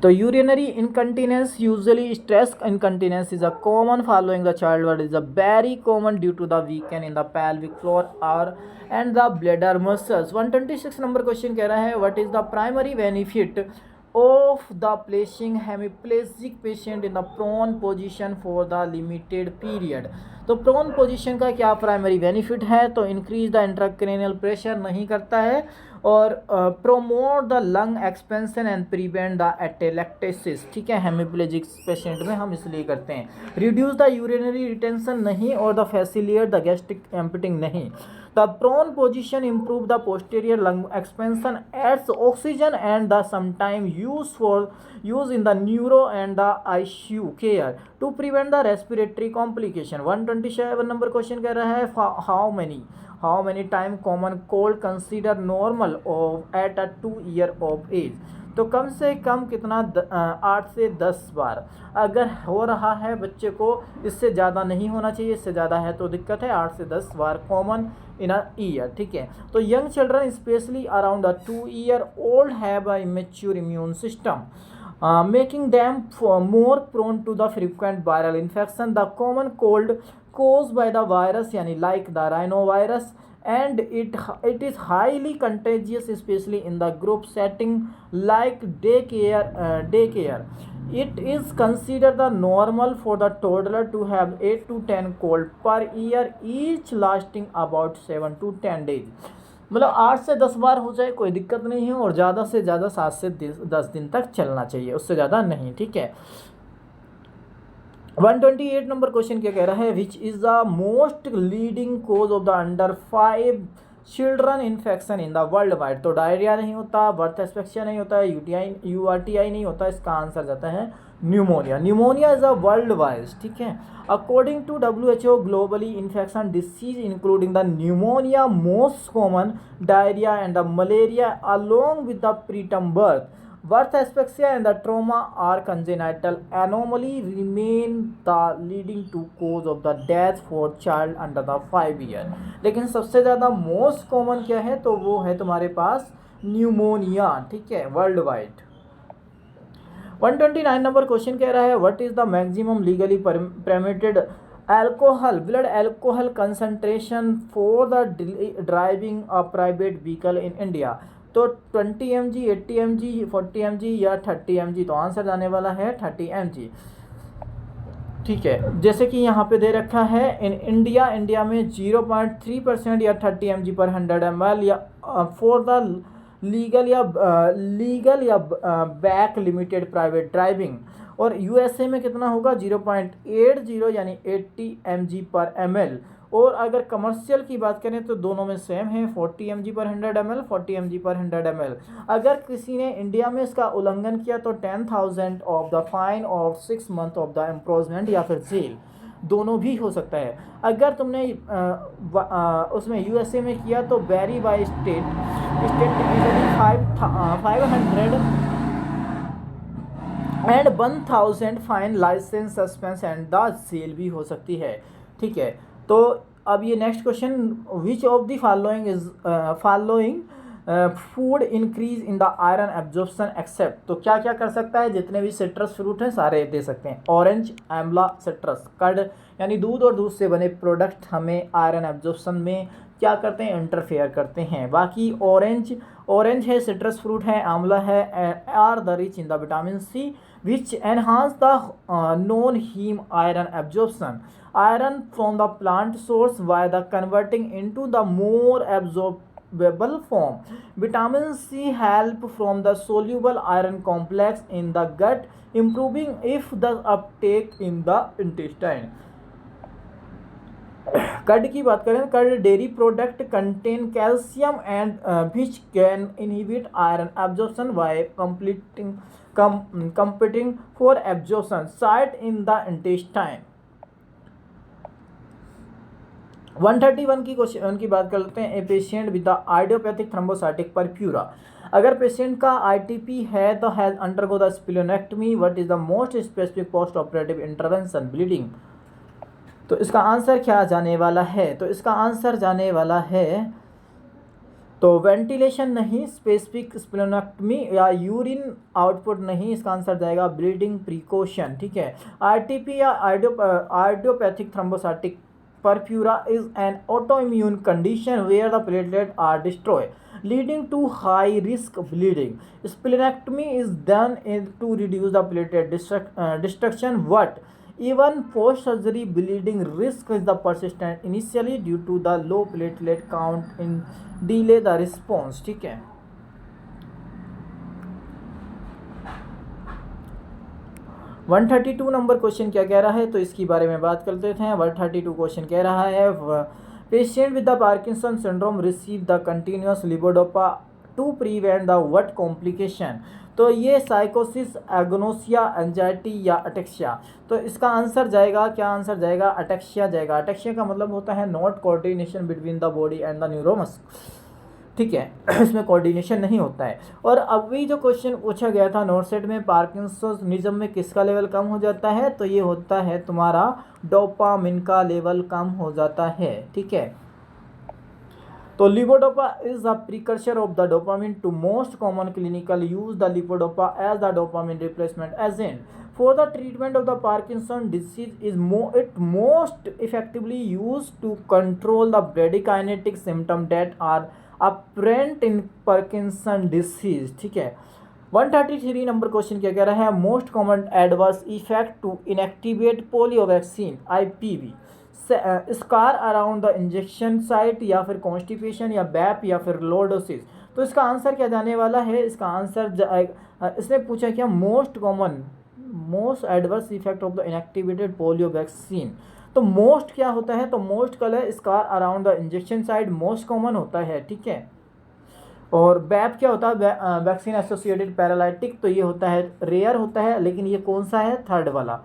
तो urinary incontinence usually stress incontinence is a common following the childhood is a very common due to the weaken in the pelvic floor और and the bladder muscles. 126 number question कह रहा है what is the primary benefit of the placing hemiplegic patient in the prone position for the limited period. तो प्रोन पोजीशन का क्या प्राइमरी बेनिफिट है, तो इंक्रीज द इंट्राक्रेनियल प्रेशर नहीं करता है और promote the lung expansion and prevent the atelectasis. ठीक है, हेमिप्लेजिक पेशेंट में हम इसलिए करते हैं. रिड्यूस द यूरिनरी रिटेंशन नहीं और द फैसिलिएट द गैस्ट्रिक एम्पटिंग नहीं. The prone position improve the posterior lung expansion, adds oxygen and the sometime use in the neuro and the ICU care to prevent the respiratory complication. 127 number question कह रहा है how many time common cold consider normal of at a 2 year of age. तो कम से कम कितना 8 से 10 बार अगर हो रहा है बच्चे को, इससे ज़्यादा नहीं होना चाहिए, इससे ज़्यादा है तो दिक्कत है. 8 से 10 बार कॉमन इन अ ईयर. ठीक है. तो young children specially around the 2 year old have a immature immune system making them more prone to the frequent viral infection. The common cold caused by the virus yani like the rhinovirus and it is highly contagious especially in the group setting like daycare. It is considered the normal for the toddler to have 8 to 10 cold per year each lasting about 7 to 10 days. मतलब 8 से 10 बार हो जाए कोई दिक्कत नहीं है और ज़्यादा से ज़्यादा 7 से 10 दिन तक चलना चाहिए, उससे ज़्यादा नहीं. ठीक है. 128 नंबर क्वेश्चन क्या कह रहा है which is the most leading cause of the under 5 children infection in the world wide. तो डायरिया नहीं होता, बर्थ एस्पेक्सिया नहीं होता, यूआरटीआई नहीं होता, इसका आंसर जाता है pneumonia. Pneumonia is a world wide. ठीक है. According to WHO globally infection disease including the pneumonia most common diarrhoea and the malaria along with the preterm birth asphyxia and the trauma are congenital anomaly remain the leading to cause of the death for child under the 5 year. लेकिन सबसे ज़्यादा मोस्ट कॉमन क्या है, तो वो है तुम्हारे पास न्यूमोनिया. ठीक है, वर्ल्ड वाइड. 129 नंबर क्वेश्चन कह रहा है what is the maximum legally permitted alcohol blood alcohol concentration for the driving a private vehicle in India. तो 20 mg, 80 mg, 40 mg या 30 mg. तो आंसर जाने वाला है 30 mg. ठीक है. जैसे कि यहाँ पे दे रखा है इन इंडिया में 0.3% या 30 mg पर 100 ml या फॉर द लीगल या बैक लिमिटेड प्राइवेट ड्राइविंग. और यूएसए में कितना होगा 0.80 यानी 80 mg पर ml. और अगर कमर्शियल की बात करें तो दोनों में सेम है 40 mg पर 100 ml, 40 mg पर 100 ml. अगर किसी ने इंडिया में इसका उल्लंघन किया तो 10,000 ऑफ द फाइन और 6 month ऑफ द इम्प्रोजमेंट या फिर जेल, दोनों भी हो सकता है. अगर तुमने उसमें यूएसए में किया तो very by state typically 500 and 1,000 fine, licence suspense and the jail भी हो सकती है. ठीक है. तो अब ये next question which of the following food increase in the iron absorption except, तो क्या क्या कर सकता है, जितने भी सिट्रस फ्रूट हैं सारे दे सकते हैं। ऑरेंज, आंवला, सिट्रस, कर्ड यानी दूध और दूध से बने प्रोडक्ट हमें आयरन एब्जॉर्प्शन में क्या करते हैं, इंटरफेयर करते हैं। बाकी ऑरेंज है, सिट्रस फ्रूट है, आंवला है, are the rich in the vitamin C which enhance the non haem iron absorption iron from the plant source by the converting into the more absorbable form. Vitamin C help from the soluble iron complex in the gut, improving if the uptake in the intestine. Curd की बात करें, curd dairy product contain calcium and which can inhibit iron absorption by competing for absorption site in the intestine. 131 की क्वेश्चन की बात करते हैं। A patient with the idiopathic thrombocytic purpura, अगर पेशेंट का आईटीपी है तो has undergo the splenectomy, what is the most specific post operative intervention, bleeding. तो इसका आंसर क्या जाने वाला है, तो इसका आंसर जाने वाला है तो वेंटिलेशन नहीं, स्पेसिफिक स्प्लेनेक्टमी या यूरिन आउटपुट नहीं, इसका आंसर जाएगा ब्लीडिंग प्रिकॉशन। ठीक है, आईटीपी या idiopathic thrombocytic परफ्यूरा is an autoimmune condition where the platelets are destroyed, leading to high risk bleeding. Splenectomy is done to reduce the platelet destruction, but even post surgery bleeding risk is the persistent initially due to the low platelet count in delay the response. ठीक है, 132 नंबर क्वेश्चन क्या कह रहा है, तो इसकी बारे में बात कर लेते हैं। 132 क्वेश्चन कह रहा है patient with the Parkinson syndrome receive the continuous levodopa to prevent the what complication, तो ये साइकोसिस, एग्नोसिया, एंजाइटी या अटेक्सिया, तो इसका आंसर जाएगा, क्या आंसर जाएगा, अटेक्सिया जाएगा। अटेक्सिया का मतलब होता है not coordination between the body and the neuromas. ठीक है, इसमें कोऑर्डिनेशन नहीं होता है। और अभी जो क्वेश्चन पूछा गया था नोट सेट में, पार्किंसनिज्म में किसका लेवल कम हो जाता है, तो ये होता है तुम्हारा डोपामिन का लेवल कम हो जाता है। ठीक है, तो levodopa is the precursor of the dopamine to most common clinical use the levodopa as the dopamine replacement agent for the treatment of the Parkinson disease is it most effectively use to control the bradykinetic symptom that are apparent in Parkinson disease. ठीक है, 133 नंबर क्वेश्चन क्या कह रहा है, most common adverse effect to inactivate polio vaccine IPV, scar around the injection site या फिर कॉन्स्टिपेशन या बैप या फिर लोडोसिस, तो इसका आंसर क्या जाने वाला है, इसका आंसर इसने पूछा क्या, most adverse effect of the inactivated polio vaccine, तो मोस्ट क्या होता है, तो most colour scar around the injection site most common होता है। ठीक है, और बैप क्या होता है, वैक्सीन एसोसिएटेड पैरालाइटिक, तो ये होता है रेयर होता है, लेकिन ये कौन सा है, थर्ड वाला।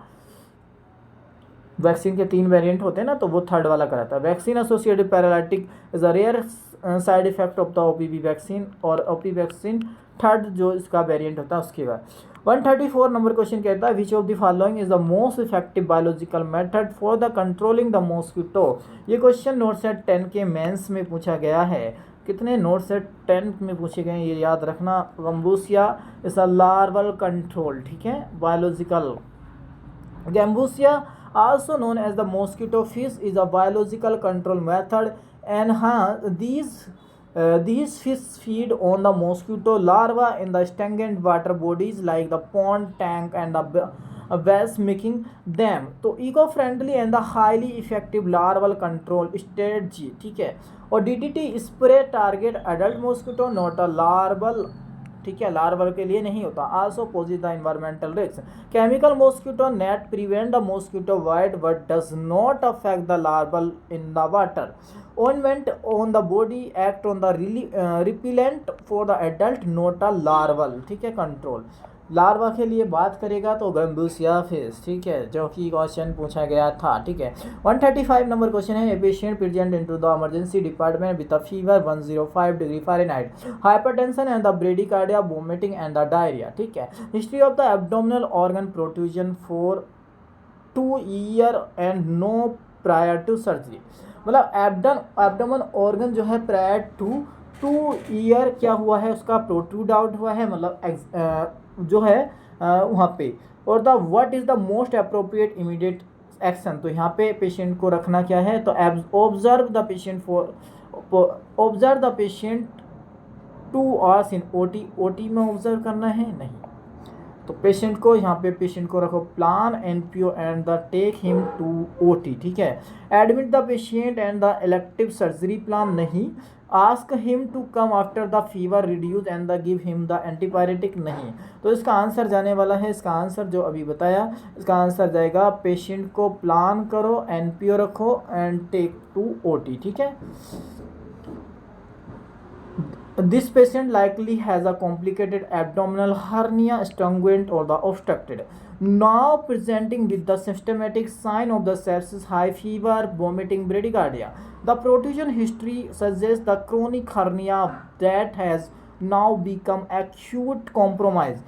वैक्सीन के 3 वेरिएंट होते हैं ना, तो वो थर्ड वाला कराता है। Vaccine associated paralytic is a rare side effect of the OPV vaccine, और ओपी वैक्सीन थर्ड जो इसका वेरिएंट होता है उसके बाद। 134 नंबर क्वेश्चन कहता है विच of the following is the most effective biological method for the controlling the mosquito, ये क्वेश्चन नोट सेट 10 के मेंस में पूछा गया है। कितने नोट सेट 10 में पूछे गए ये याद रखना। Gambusia is a larval control, ठीक है, biological. Gambusia also known as the mosquito fish is a biological control method, and these fish feed on the mosquito larvae in the stagnant water bodies like the pond, tank and the wells, making them तो eco friendly and the highly effective larval control strategy। ठीक है, और DDT spray target adult mosquito not a larval, ठीक है, लार्वल के लिए नहीं होता। Also poses the environmental risk. Chemical mosquito net prevent the mosquito bite but does not affect the larval in the water. Ointment on the body act on the repellent for the adult not a larval, ठीक है, कंट्रोल। लार्वा के लिए बात करेगा तो गम्बूसिया फिश, ठीक है, जो कि क्वेश्चन पूछा गया था। ठीक है, 135 नंबर क्वेश्चन है, a patient present into the emergency department with a fever 105 degree Fahrenheit, hypertension and the bradycardia, vomiting and the diarrhoea. ठीक है, history of the abdominal organ protrusion for 2 year and no prior to surgery, मतलब एब्डोमेन ऑर्गन जो है प्रायर टू टू ईयर क्या हुआ है उसका प्रोट्रूड आउट हुआ है, मतलब जो है वहाँ पे। और the what is the most appropriate immediate action, तो यहाँ पे पेशेंट को रखना क्या है, तो observe the patient observe the patient 2 hours in OT. OT में ऑब्जर्व करना है नहीं, तो पेशेंट को यहाँ पे पेशेंट को रखो plan NPO and the take him to OT, ठीक है। Admit the patient and the elective surgery plan नहीं। Ask him to come after the fever reduce and the give him the antibiotic नहीं। तो इसका आंसर जाने वाला है, इसका आंसर जो अभी बताया, इसका आंसर जाएगा पेशेंट को प्लान करो, एनपीओ रखो एंड टेक टू ओटी, ठीक है। This patient likely has a complicated abdominal hernia, strangulation or the obstructed. Now presenting with the systematic sign of the sepsis, high fever, vomiting, bradycardia. The protrusion history suggests the chronic hernia that has now become acute compromise.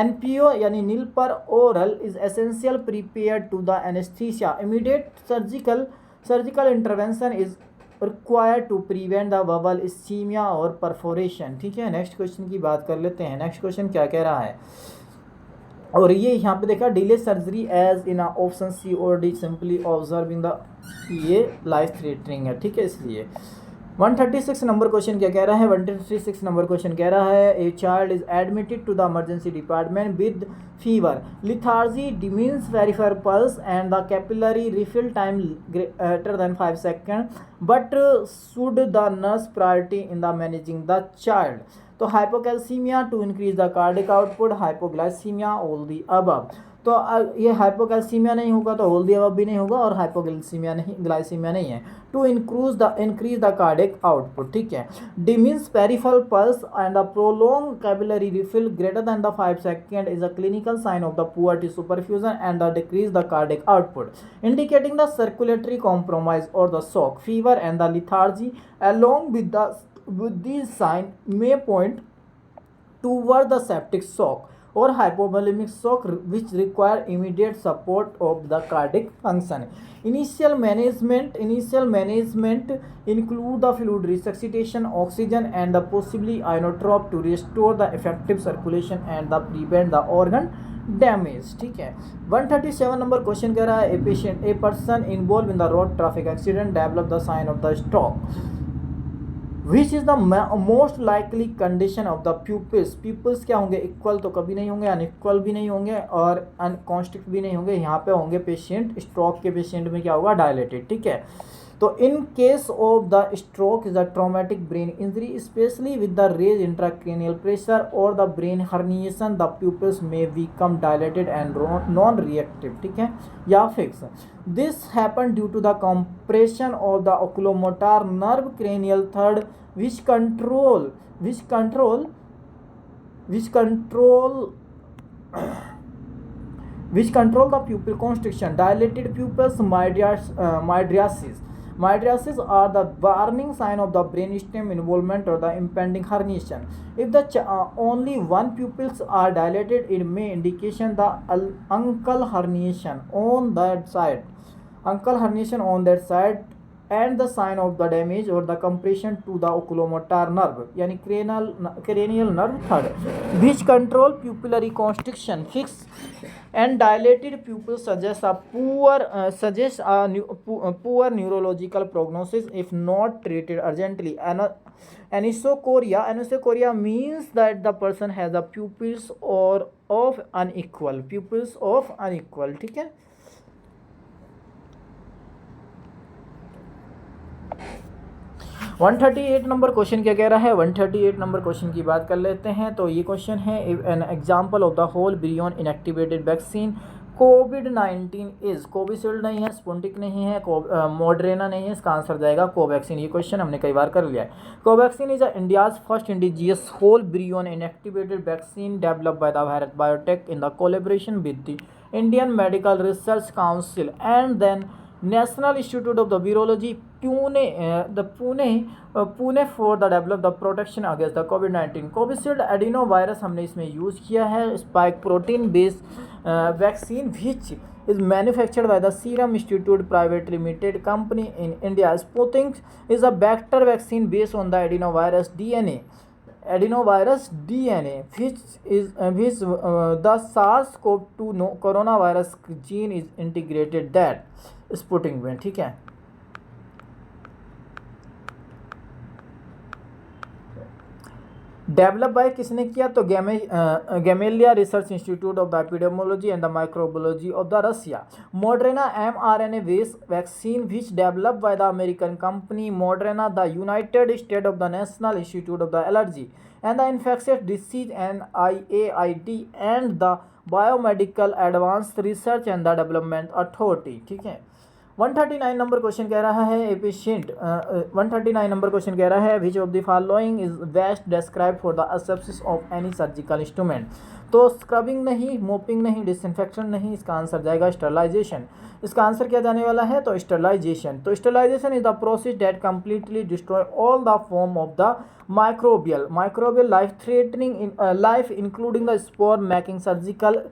NPO यानी नील पर oral is essential prepared to the anesthesia. Immediate surgical intervention is required to prevent the bowel ischaemia और परफोरेशन, ठीक है। नेक्स्ट क्वेश्चन की बात कर लेते हैं। नेक्स्ट क्वेश्चन क्या कह रहा है, और ये यहाँ पे देखा delay surgery as in option C और डी सिंपली ऑब्जर्विंग द, ये लाइफ थ्रेटनिंग है, ठीक है। इसलिए 136 नंबर क्वेश्चन क्या कह रहा है, 136 नंबर क्वेश्चन कह रहा है a child is admitted to the emergency department with fever, lethargy, diminished peripheral pulse and the capillary refill time greater than 5 second, but should the nurse priority in the managing the child. तो hypocalcemia to increase the cardiac output, hypoglycemia all the above. तो ये हाइपोकैल्सीमिया नहीं होगा तो ऑल द अबव भी नहीं होगा, और हाइपोग्लाइसीमिया नहीं, ग्लाइसीमिया नहीं है। To increase the cardiac output, ठीक है। Diminished peripheral pulse and the prolong capillary refill greater than the 5 second is a clinical sign of the poor tissue perfusion and the decrease the cardiac output, indicating the circulatory compromise और the shock, fever and the lethargy along with these sign may point toward the septic shock or hypovolemic shock which require immediate support of the cardiac function. Initial management include the fluid resuscitation, oxygen and the possibly inotrope to restore the effective circulation and the prevent the organ damage, ठीक है। 137 नंबर क्वेश्चन कह रहा है a person involve in the road traffic accident develop the sign of the stroke, which is the most likely condition of the pupils. Pupils क्या होंगे, इक्वल तो कभी नहीं होंगे, अनइक्वल भी नहीं होंगे और अनकॉन्स्ट्रिक्ट भी नहीं होंगे। यहाँ पे होंगे पेशेंट, स्ट्रोक के पेशेंट में क्या होगा, डायलेटेड, ठीक है। तो in case of the stroke is the traumatic brain injury specially with the raise intracranial pressure और the brain herniation, the pupils में become dilated and non reactive, ठीक है, या fix. This happen due to the compression of the oculomotor nerve cranial third which control the pupil constriction. Dilated pupils, mydriasis. Mydriasis are the warning sign of the brainstem involvement or the impending herniation. If the only one pupils are dilated, it may indication the uncal herniation on that side. Uncal herniation on that side and the sign of the damage or the compression to the oculomotor nerve यानी cranial nerve third, which control pupillary constriction. Fixed and dilated pupils suggest a poor neurological prognosis if not treated urgently. Anisocoria means that the person has a pupils of unequal, ठीक है। 138 नंबर क्वेश्चन क्या कह रहा है, 138 नंबर क्वेश्चन की बात कर लेते हैं। तो ये क्वेश्चन है an example of the whole virion inactivated vaccine कोविड-19 इज, कोविशील्ड नहीं है, स्पुटनिक नहीं है, मॉडर्ना नहीं है, इसका आंसर जाएगा कोवैक्सीन। ये क्वेश्चन हमने कई बार कर लिया है। Covaxin is India's first indigenous whole virion inactivated vaccine developed by the Bharat Biotech in the collaboration with the Indian medical research council and then National Institute of the Virology, Pune for the develop the protection against the COVID-19. Covishield adeno virus हमने इसमें यूज़ किया है, spike protein based vaccine which is manufactured by the Serum Institute Private Limited Company in India. Sputnik is a vector vaccine based on the adenovirus DNA, which the SARS-CoV-2 coronavirus gene is integrated that Sputnik में, ठीक है। डेवलप बाय किसने किया, तो Gamaleya research institute of the epidemiology and the microbiology of the Russia. Moderna mRNA based vaccine which developed by the American company Moderna, the United State of the National Institute of the Allergy and the Infectious Disease NIAID and the biomedical advanced research and the development authority, ठीक है। 139 नंबर क्वेश्चन कह रहा है ए पेशेंट 139 नंबर क्वेश्चन कह रहा है विच of the following is best describe for the asepsis of any surgical instrument. तो स्क्रबिंग नहीं, मोपिंग नहीं, डिसइंफेक्शन नहीं, इसका आंसर जाएगा स्टरलाइजेशन। इसका आंसर क्या जाने वाला है, तो स्टरलाइजेशन। तो sterilisation is the process that completely destroy all the form of the microbial life including the spore making surgical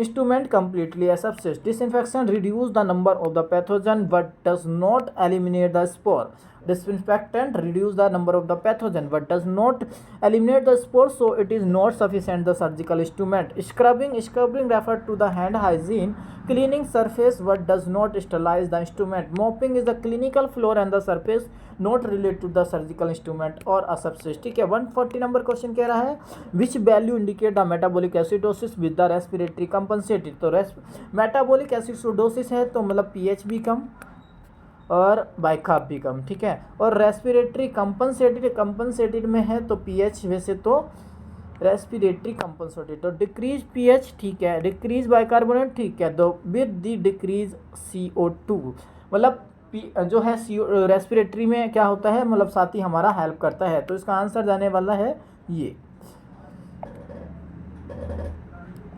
instrument completely asepsis. Disinfection reduce the number of the pathogen but does not eliminate the spore. Disinfectant reduce the number of the pathogen but does not eliminate the spore, so it is not sufficient the surgical instrument. Scrubbing refer to the hand hygiene, cleaning surface but does not sterilize the instrument. Mopping is the clinical floor and the surface not related to the surgical instrument or asepsis, ठीक है। 140 नंबर क्वेश्चन कह रहा है which value indicate the metabolic acidosis with the respiratory compensated. तो मेटाबॉलिक एसिडोसिस है तो मतलब पीएच भी कम और बाइकार्ब भी कम, ठीक है। और रेस्पिरेटरी कंपनसेटेड में है तो पीएच वैसे तो रेस्पिरेटरी कंपनसेटेड तो डिक्रीज पीएच, ठीक है, डिक्रीज बाइकार्बोनेट, ठीक है, तो विद द डिक्रीज CO2 मतलब जो है रेस्पिरेटरी में क्या होता है मतलब साथ ही हमारा हेल्प करता है। तो इसका आंसर जाने वाला है ये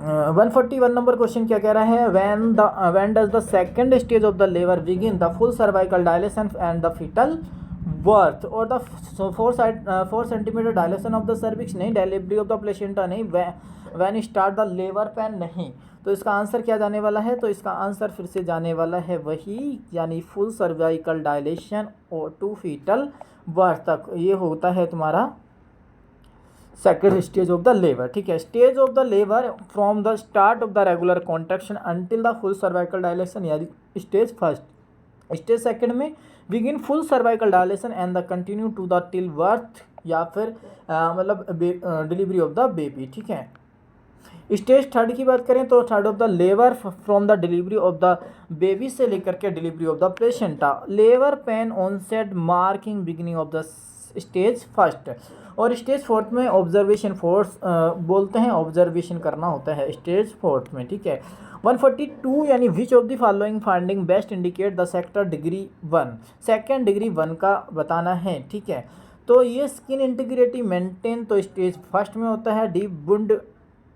141 नंबर क्वेश्चन क्या कह रहा है when does the second stage of the labour begin, the full cervical dilation and the fetal birth और the 4 centimetre dilation of the cervix नहीं, डिलीवरी ऑफ द प्लेसेंटा नहीं, when start the labour pain नहीं। तो इसका आंसर क्या जाने वाला है, तो इसका आंसर फिर से जाने वाला है वही, यानी फुल सर्वाइकल डायलेशन और टू फीटल बर्थ तक ये होता है तुम्हारा second stage of the labour, ठीक है। Stage of the labour from the start of the regular contraction until the full cervical dilation, यानी स्टेज फर्स्ट। स्टेज सेकंड में begin full cervical dilation and the continue to the till birth या फिर मतलब डिलीवरी ऑफ द बेबी, ठीक है। स्टेज थर्ड की बात करें तो third of the labour from the delivery of the baby से लेकर के delivery of the placenta. Labour pain onset marking beginning of the stage first. और स्टेज फोर्थ में ऑब्जर्वेशन फोर्स बोलते हैं, ऑब्जर्वेशन करना होता है स्टेज फोर्थ में, ठीक है। 142 यानी विच of the following finding best indicate the sector degree 1, second degree 1 का बताना है, ठीक है। तो ये स्किन इंटीग्रिटी मेंटेन तो स्टेज फर्स्ट में होता है, deep wound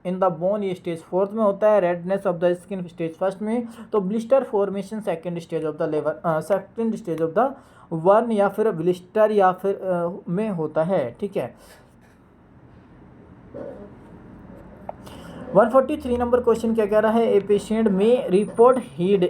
in the bone ये स्टेज फोर्थ में होता है, redness of the skin stage first में, तो blister formation second stage of the labour second stage of the one या फिर ब्लिस्टर या फिर में होता है, ठीक है। 143 नंबर क्वेश्चन क्या कह रहा है a patient may report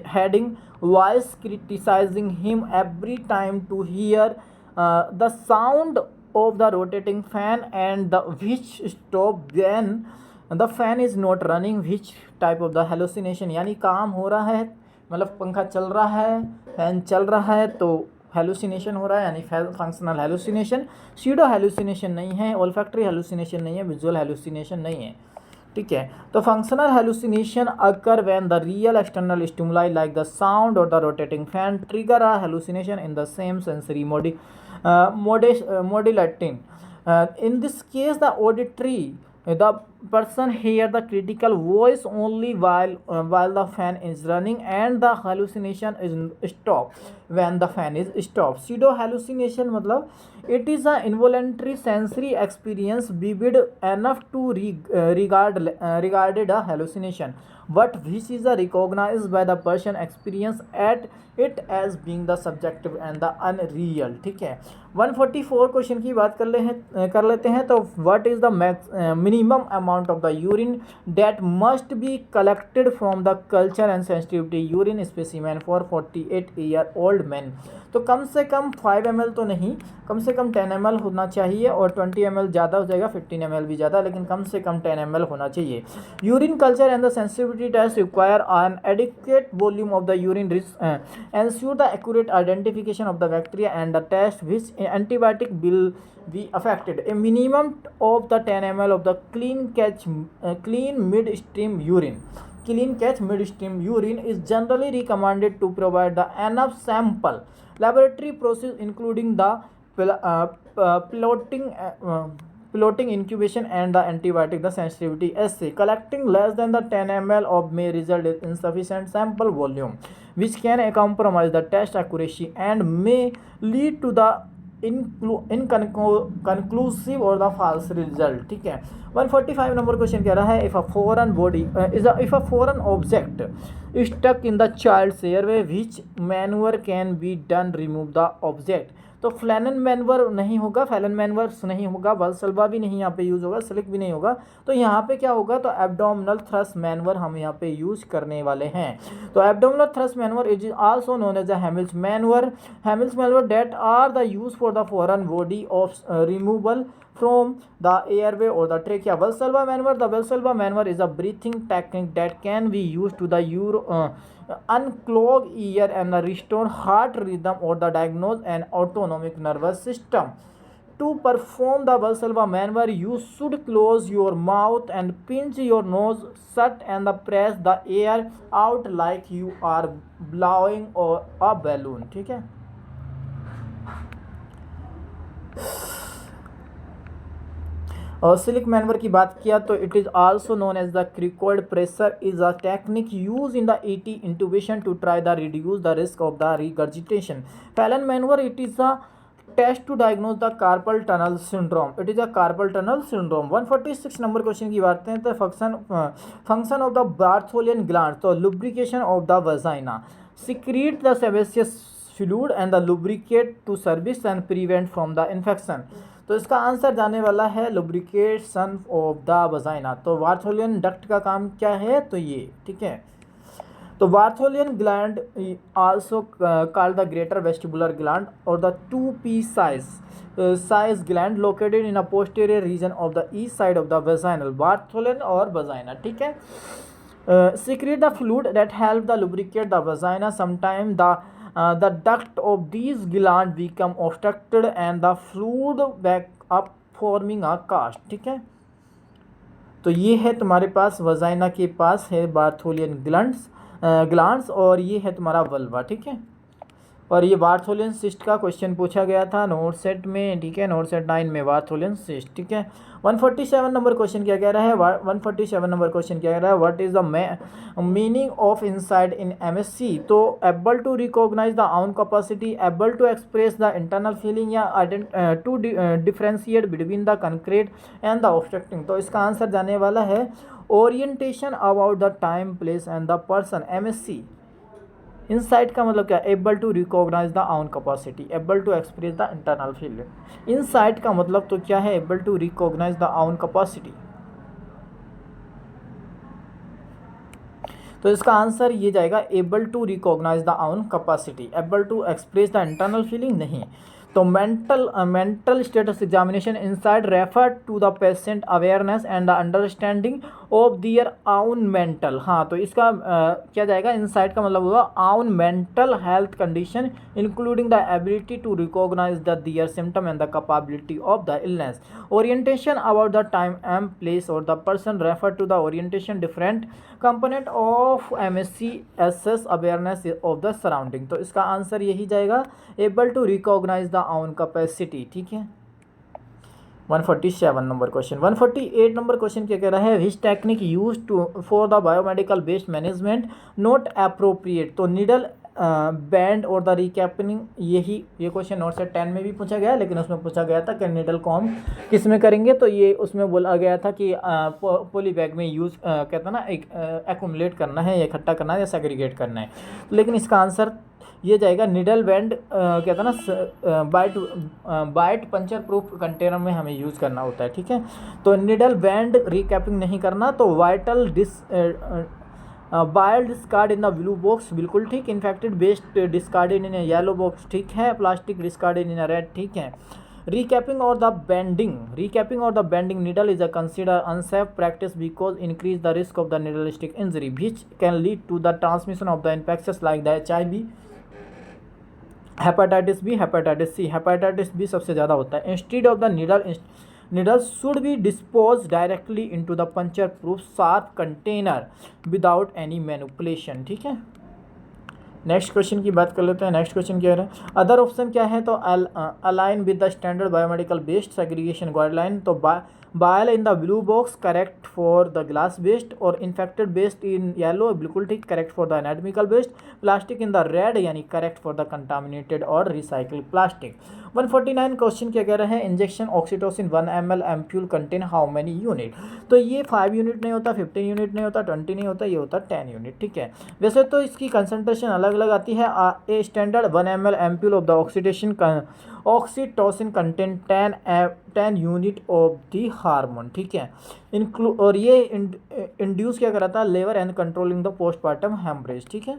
hearing voices criticising him every time to hear the sound of the rotating fan and the which stop when the fan is not running, which type of the hallucination, यानी काम हो रहा है मतलब पंखा चल रहा है, फैन चल रहा है तो हेलुसिनेशन हो रहा है यानी फंक्शनल हेलुसिनेशन। सीडो हेलुसिनेशन नहीं है, ओल्फैक्टरी हेलुसिनेशन नहीं है, विजुअल हेलुसिनेशन नहीं है, ठीक है। तो functional hallucination occur when the real external stimuli like the sound और the rotating fan trigger a hallucination in the same sensory modulating. In this case the auditory the person hear the critical voice only while the fan is running and the hallucination is stopped when the fan is stopped. Pseudo hallucination मतलब it is a involuntary sensory experience vivid enough to regarded a hallucination but which is recognized by the person experience at it as being the subjective and the unreal। ठीक है, 144 क्वेश्चन की बात कर लेते हैं। तो what is the minimum amount of the urine that must be collected from the culture and sensitivity urine specimen for 48 year old man. तो कम से कम 5 ml तो नहीं, कम से कम 10 ml होना चाहिए, और 20 ml ज़्यादा हो जाएगा, 15 ml भी ज़्यादा, लेकिन कम से कम 10 ml होना चाहिए। Urine culture and the sensitivity test require an adequate volume of the urine ensure the accurate identification of the bacteria and the test which antibiotic will be affected। A minimum of the 10 ml of the clean midstream urine is generally recommended to provide the enough sample laboratory process including the piloting incubation and the antibiotic the sensitivity assay। Collecting less than the 10 ml of may result in insufficient sample volume which can compromise the test accuracy and may lead to the inconclusive or the false result। ठीक है, 145 नंबर क्वेश्चन कह रहा है, if a foreign object stuck in the child's airway which maneuver can be done remove the object। तो फ्लैनन मैनवर नहीं होगा, फैलन मैनवर्स नहीं होगा, वल्सल्वा भी नहीं यहाँ पे यूज़ होगा, स्लिक भी नहीं होगा। तो यहाँ पे क्या होगा, तो एब्डोमिनल थ्रस्ट मैनवर हम यहाँ पे यूज़ करने वाले हैं। तो abdominal thrust manoeuvre is also known as the Heimlich manoeuvre that are the use for the foreign body of removal from the airway or the trachea। Valsalva maneuver, the Valsalva maneuver is a breathing technique that can be used to the unclog ear and restore heart rhythm or the diagnose an autonomic nervous system। To perform the Valsalva maneuver, you should close your mouth and pinch your nose shut and press the air out like you are blowing a balloon। ठीक है, और सिलिक मैनवर की बात किया तो it is also known as the cricoid pressure is a technique use in the ET intubation to try the reduce the risk of the regurgitation. Phalen manoeuvre it is a test to diagnose the carpal tunnel syndrome. It is a carpal tunnel syndrome. 146 number question की बात करें तो function of the Bartholin gland, तो lubrication of the vagina, secrete the sebaceous fluid and the lubricate to service and prevent from the infection. तो इसका आंसर जाने वाला है लुब्रिकेशन ऑफ द वजाइना। तो बार्थोलियन डक्ट का काम क्या है, तो ये ठीक है। तो Bartholin gland also called the greater vestibular gland और the 2p size gland located in a posterior region of the east side of the vaginal बार्थोलियन और वजाइना। ठीक है, secrete the fluid that help the lubricate the vagina। Sometimes the duct of these glands become obstructed and the fluid back up forming a cast। ठीक है, तो ये है तुम्हारे पास वजाइना के पास है बार्थोलियन ग्लैंड्स और ये है तुम्हारा वल्वा। ठीक है, और ये बार्थोलियन सिस्ट का क्वेश्चन पूछा गया था नोट सेट में। ठीक है, नोट सेट 9 में बार्थोलियन सिस्ट। ठीक है, 147 नंबर क्वेश्चन क्या कह रहा है, 147 नंबर क्वेश्चन क्या कह रहा है, what is the meaning of insight in MSC. तो able to recognise the own capacity, able to express the internal feeling, या to differentiate between the concrete and the obstructing. तो इसका आंसर जाने वाला है orientation about the time place and the person. MSC insight का मतलब क्या, able to recognise the own capacity, able to express the internal feeling. Insight का मतलब तो क्या है, able to recognise the own capacity. तो इसका आंसर ये जाएगा able to recognise the own capacity, able to express the internal feeling नहीं। तो mental status examination insight refer to the patient awareness and the understanding of their own mental. हाँ, तो इसका क्या जाएगा, इनसाइट का मतलब होगा own mental health condition including the ability to recognise the their symptom and the capability of the illness. Orientation about the time and place और the person refer to the orientation different component of MSC assess awareness of the surrounding. तो इसका आंसर यही जाएगा able to recognise the own capacity. ठीक है, 147 नंबर क्वेश्चन। 148 नंबर क्वेश्चन क्या कह रहा है, which technique use to for the biomedical waste management not appropriate. तो नीडल बैंड और द रिकैपिंग, ये क्वेश्चन नोट से 10 में भी पूछा गया, लेकिन उसमें पूछा गया था कि निडल को हम किस में करेंगे, तो ये उसमें बोला गया था कि पॉली बैग में यूज़ कहता ना एक एक्यूमुलेट करना है, या इकट्ठा करना है, या सेग्रीगेट करना है। लेकिन इसका आंसर ये जाएगा निडल बैंड कहता ना बाइट पंचर प्रूफ कंटेनर में हमें यूज़ करना होता है, ठीक है। तो निडल बैंड रिकैपिंग नहीं करना, तो vital vial discard in the blue box, बिल्कुल ठीक। Infected waste discarded in yellow box, ठीक है। प्लास्टिक डिस्कार्डेड इन रेड, ठीक है। रिकैपिंग और the bending needle is a consider unsafe practice because increase the risk of the needlestick injury which can lead to the transmission of the infections like the HIV, hepatitis B, hepatitis C. Hepatitis B सबसे ज़्यादा होता है। Instead of the needle should be dispose directly into the puncture proof sharp container without any manipulation, ठीक है। नेक्स्ट क्वेश्चन की बात कर लेते हैं। नेक्स्ट क्वेश्चन क्या है, अदर ऑप्शन क्या है, तो align with the standard biomedical based segregation guideline, तो बायल इन the blue box correct for the glass based, और इन्फेक्टेड बेस्ड इन येलो, बिल्कुल ठीक, correct for the anatomical based. Plastic in the red, यानी करेक्ट फॉर द कंटामिनेटेड और रिसाइकल प्लास्टिक। 149 क्वेश्चन क्या कह रहे हैं, injection oxytocin 1 ml ampoule contain how many unit, तो ये 5 यूनिट नहीं होता, 15 यूनिट नहीं होता, 20 नहीं होता, ये होता 10 यूनिट, ठीक है। वैसे तो इसकी कंसंट्रेशन अलग अलग आती है। A standard 1 ml ampoule of the oxytocin contain 10 unit of the hormone, ठीक है। और ये इंड्यूस क्या कराता है, labour and controlling the postmortem haemorrhage, ठीक है।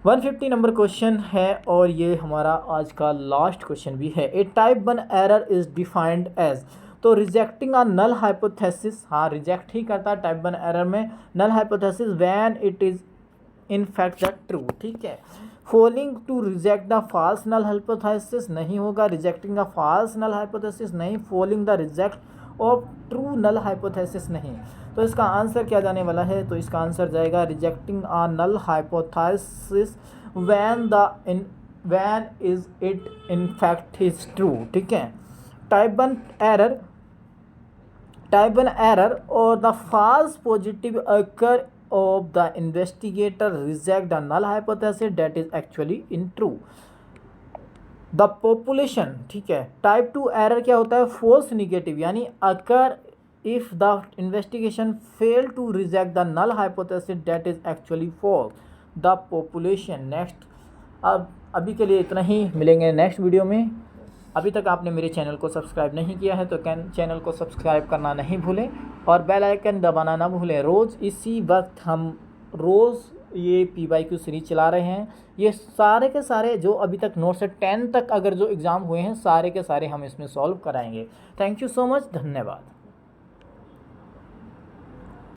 150 नंबर क्वेश्चन है, और ये हमारा आज का लास्ट क्वेश्चन भी है। A type 1 error is defined as, तो रिजेक्टिंग अ नल हाइपोथेसिस, हाँ रिजेक्ट ही करता है टाइप 1 एरर में null hypothesis when it is in fact the true, ठीक है। Failing to reject the false null hypothesis नहीं होगा, rejecting the false null hypothesis नहीं, failing the reject of true null hypothesis नहीं। तो इसका आंसर क्या जाने वाला है, तो इसका आंसर जाएगा rejecting a null hypothesis when is it in fact is true, ठीक है। टाइप 1 एरर और the false positive occur of the investigator reject the null hypothesis that is actually in true. The population, ठीक है। टाइप 2 एरर क्या होता है, false negative, यानी अगर if the investigation fail to reject the null hypothesis that is actually false, the population। Next, अब अभी के लिए इतना ही, मिलेंगे नेक्स्ट वीडियो में। अभी तक आपने मेरे चैनल को सब्सक्राइब नहीं किया है तो चैनल को सब्सक्राइब करना नहीं भूलें, और बेल आइकन दबाना ना भूलें। रोज़ इसी वक्त हम रोज़ ये PYQ सीरीज चला रहे हैं। ये सारे के सारे जो अभी तक नोट से 10 तक अगर जो एग्ज़ाम हुए हैं, सारे के सारे हम इसमें सॉल्व कराएंगे। थैंक यू सो मच, धन्यवाद।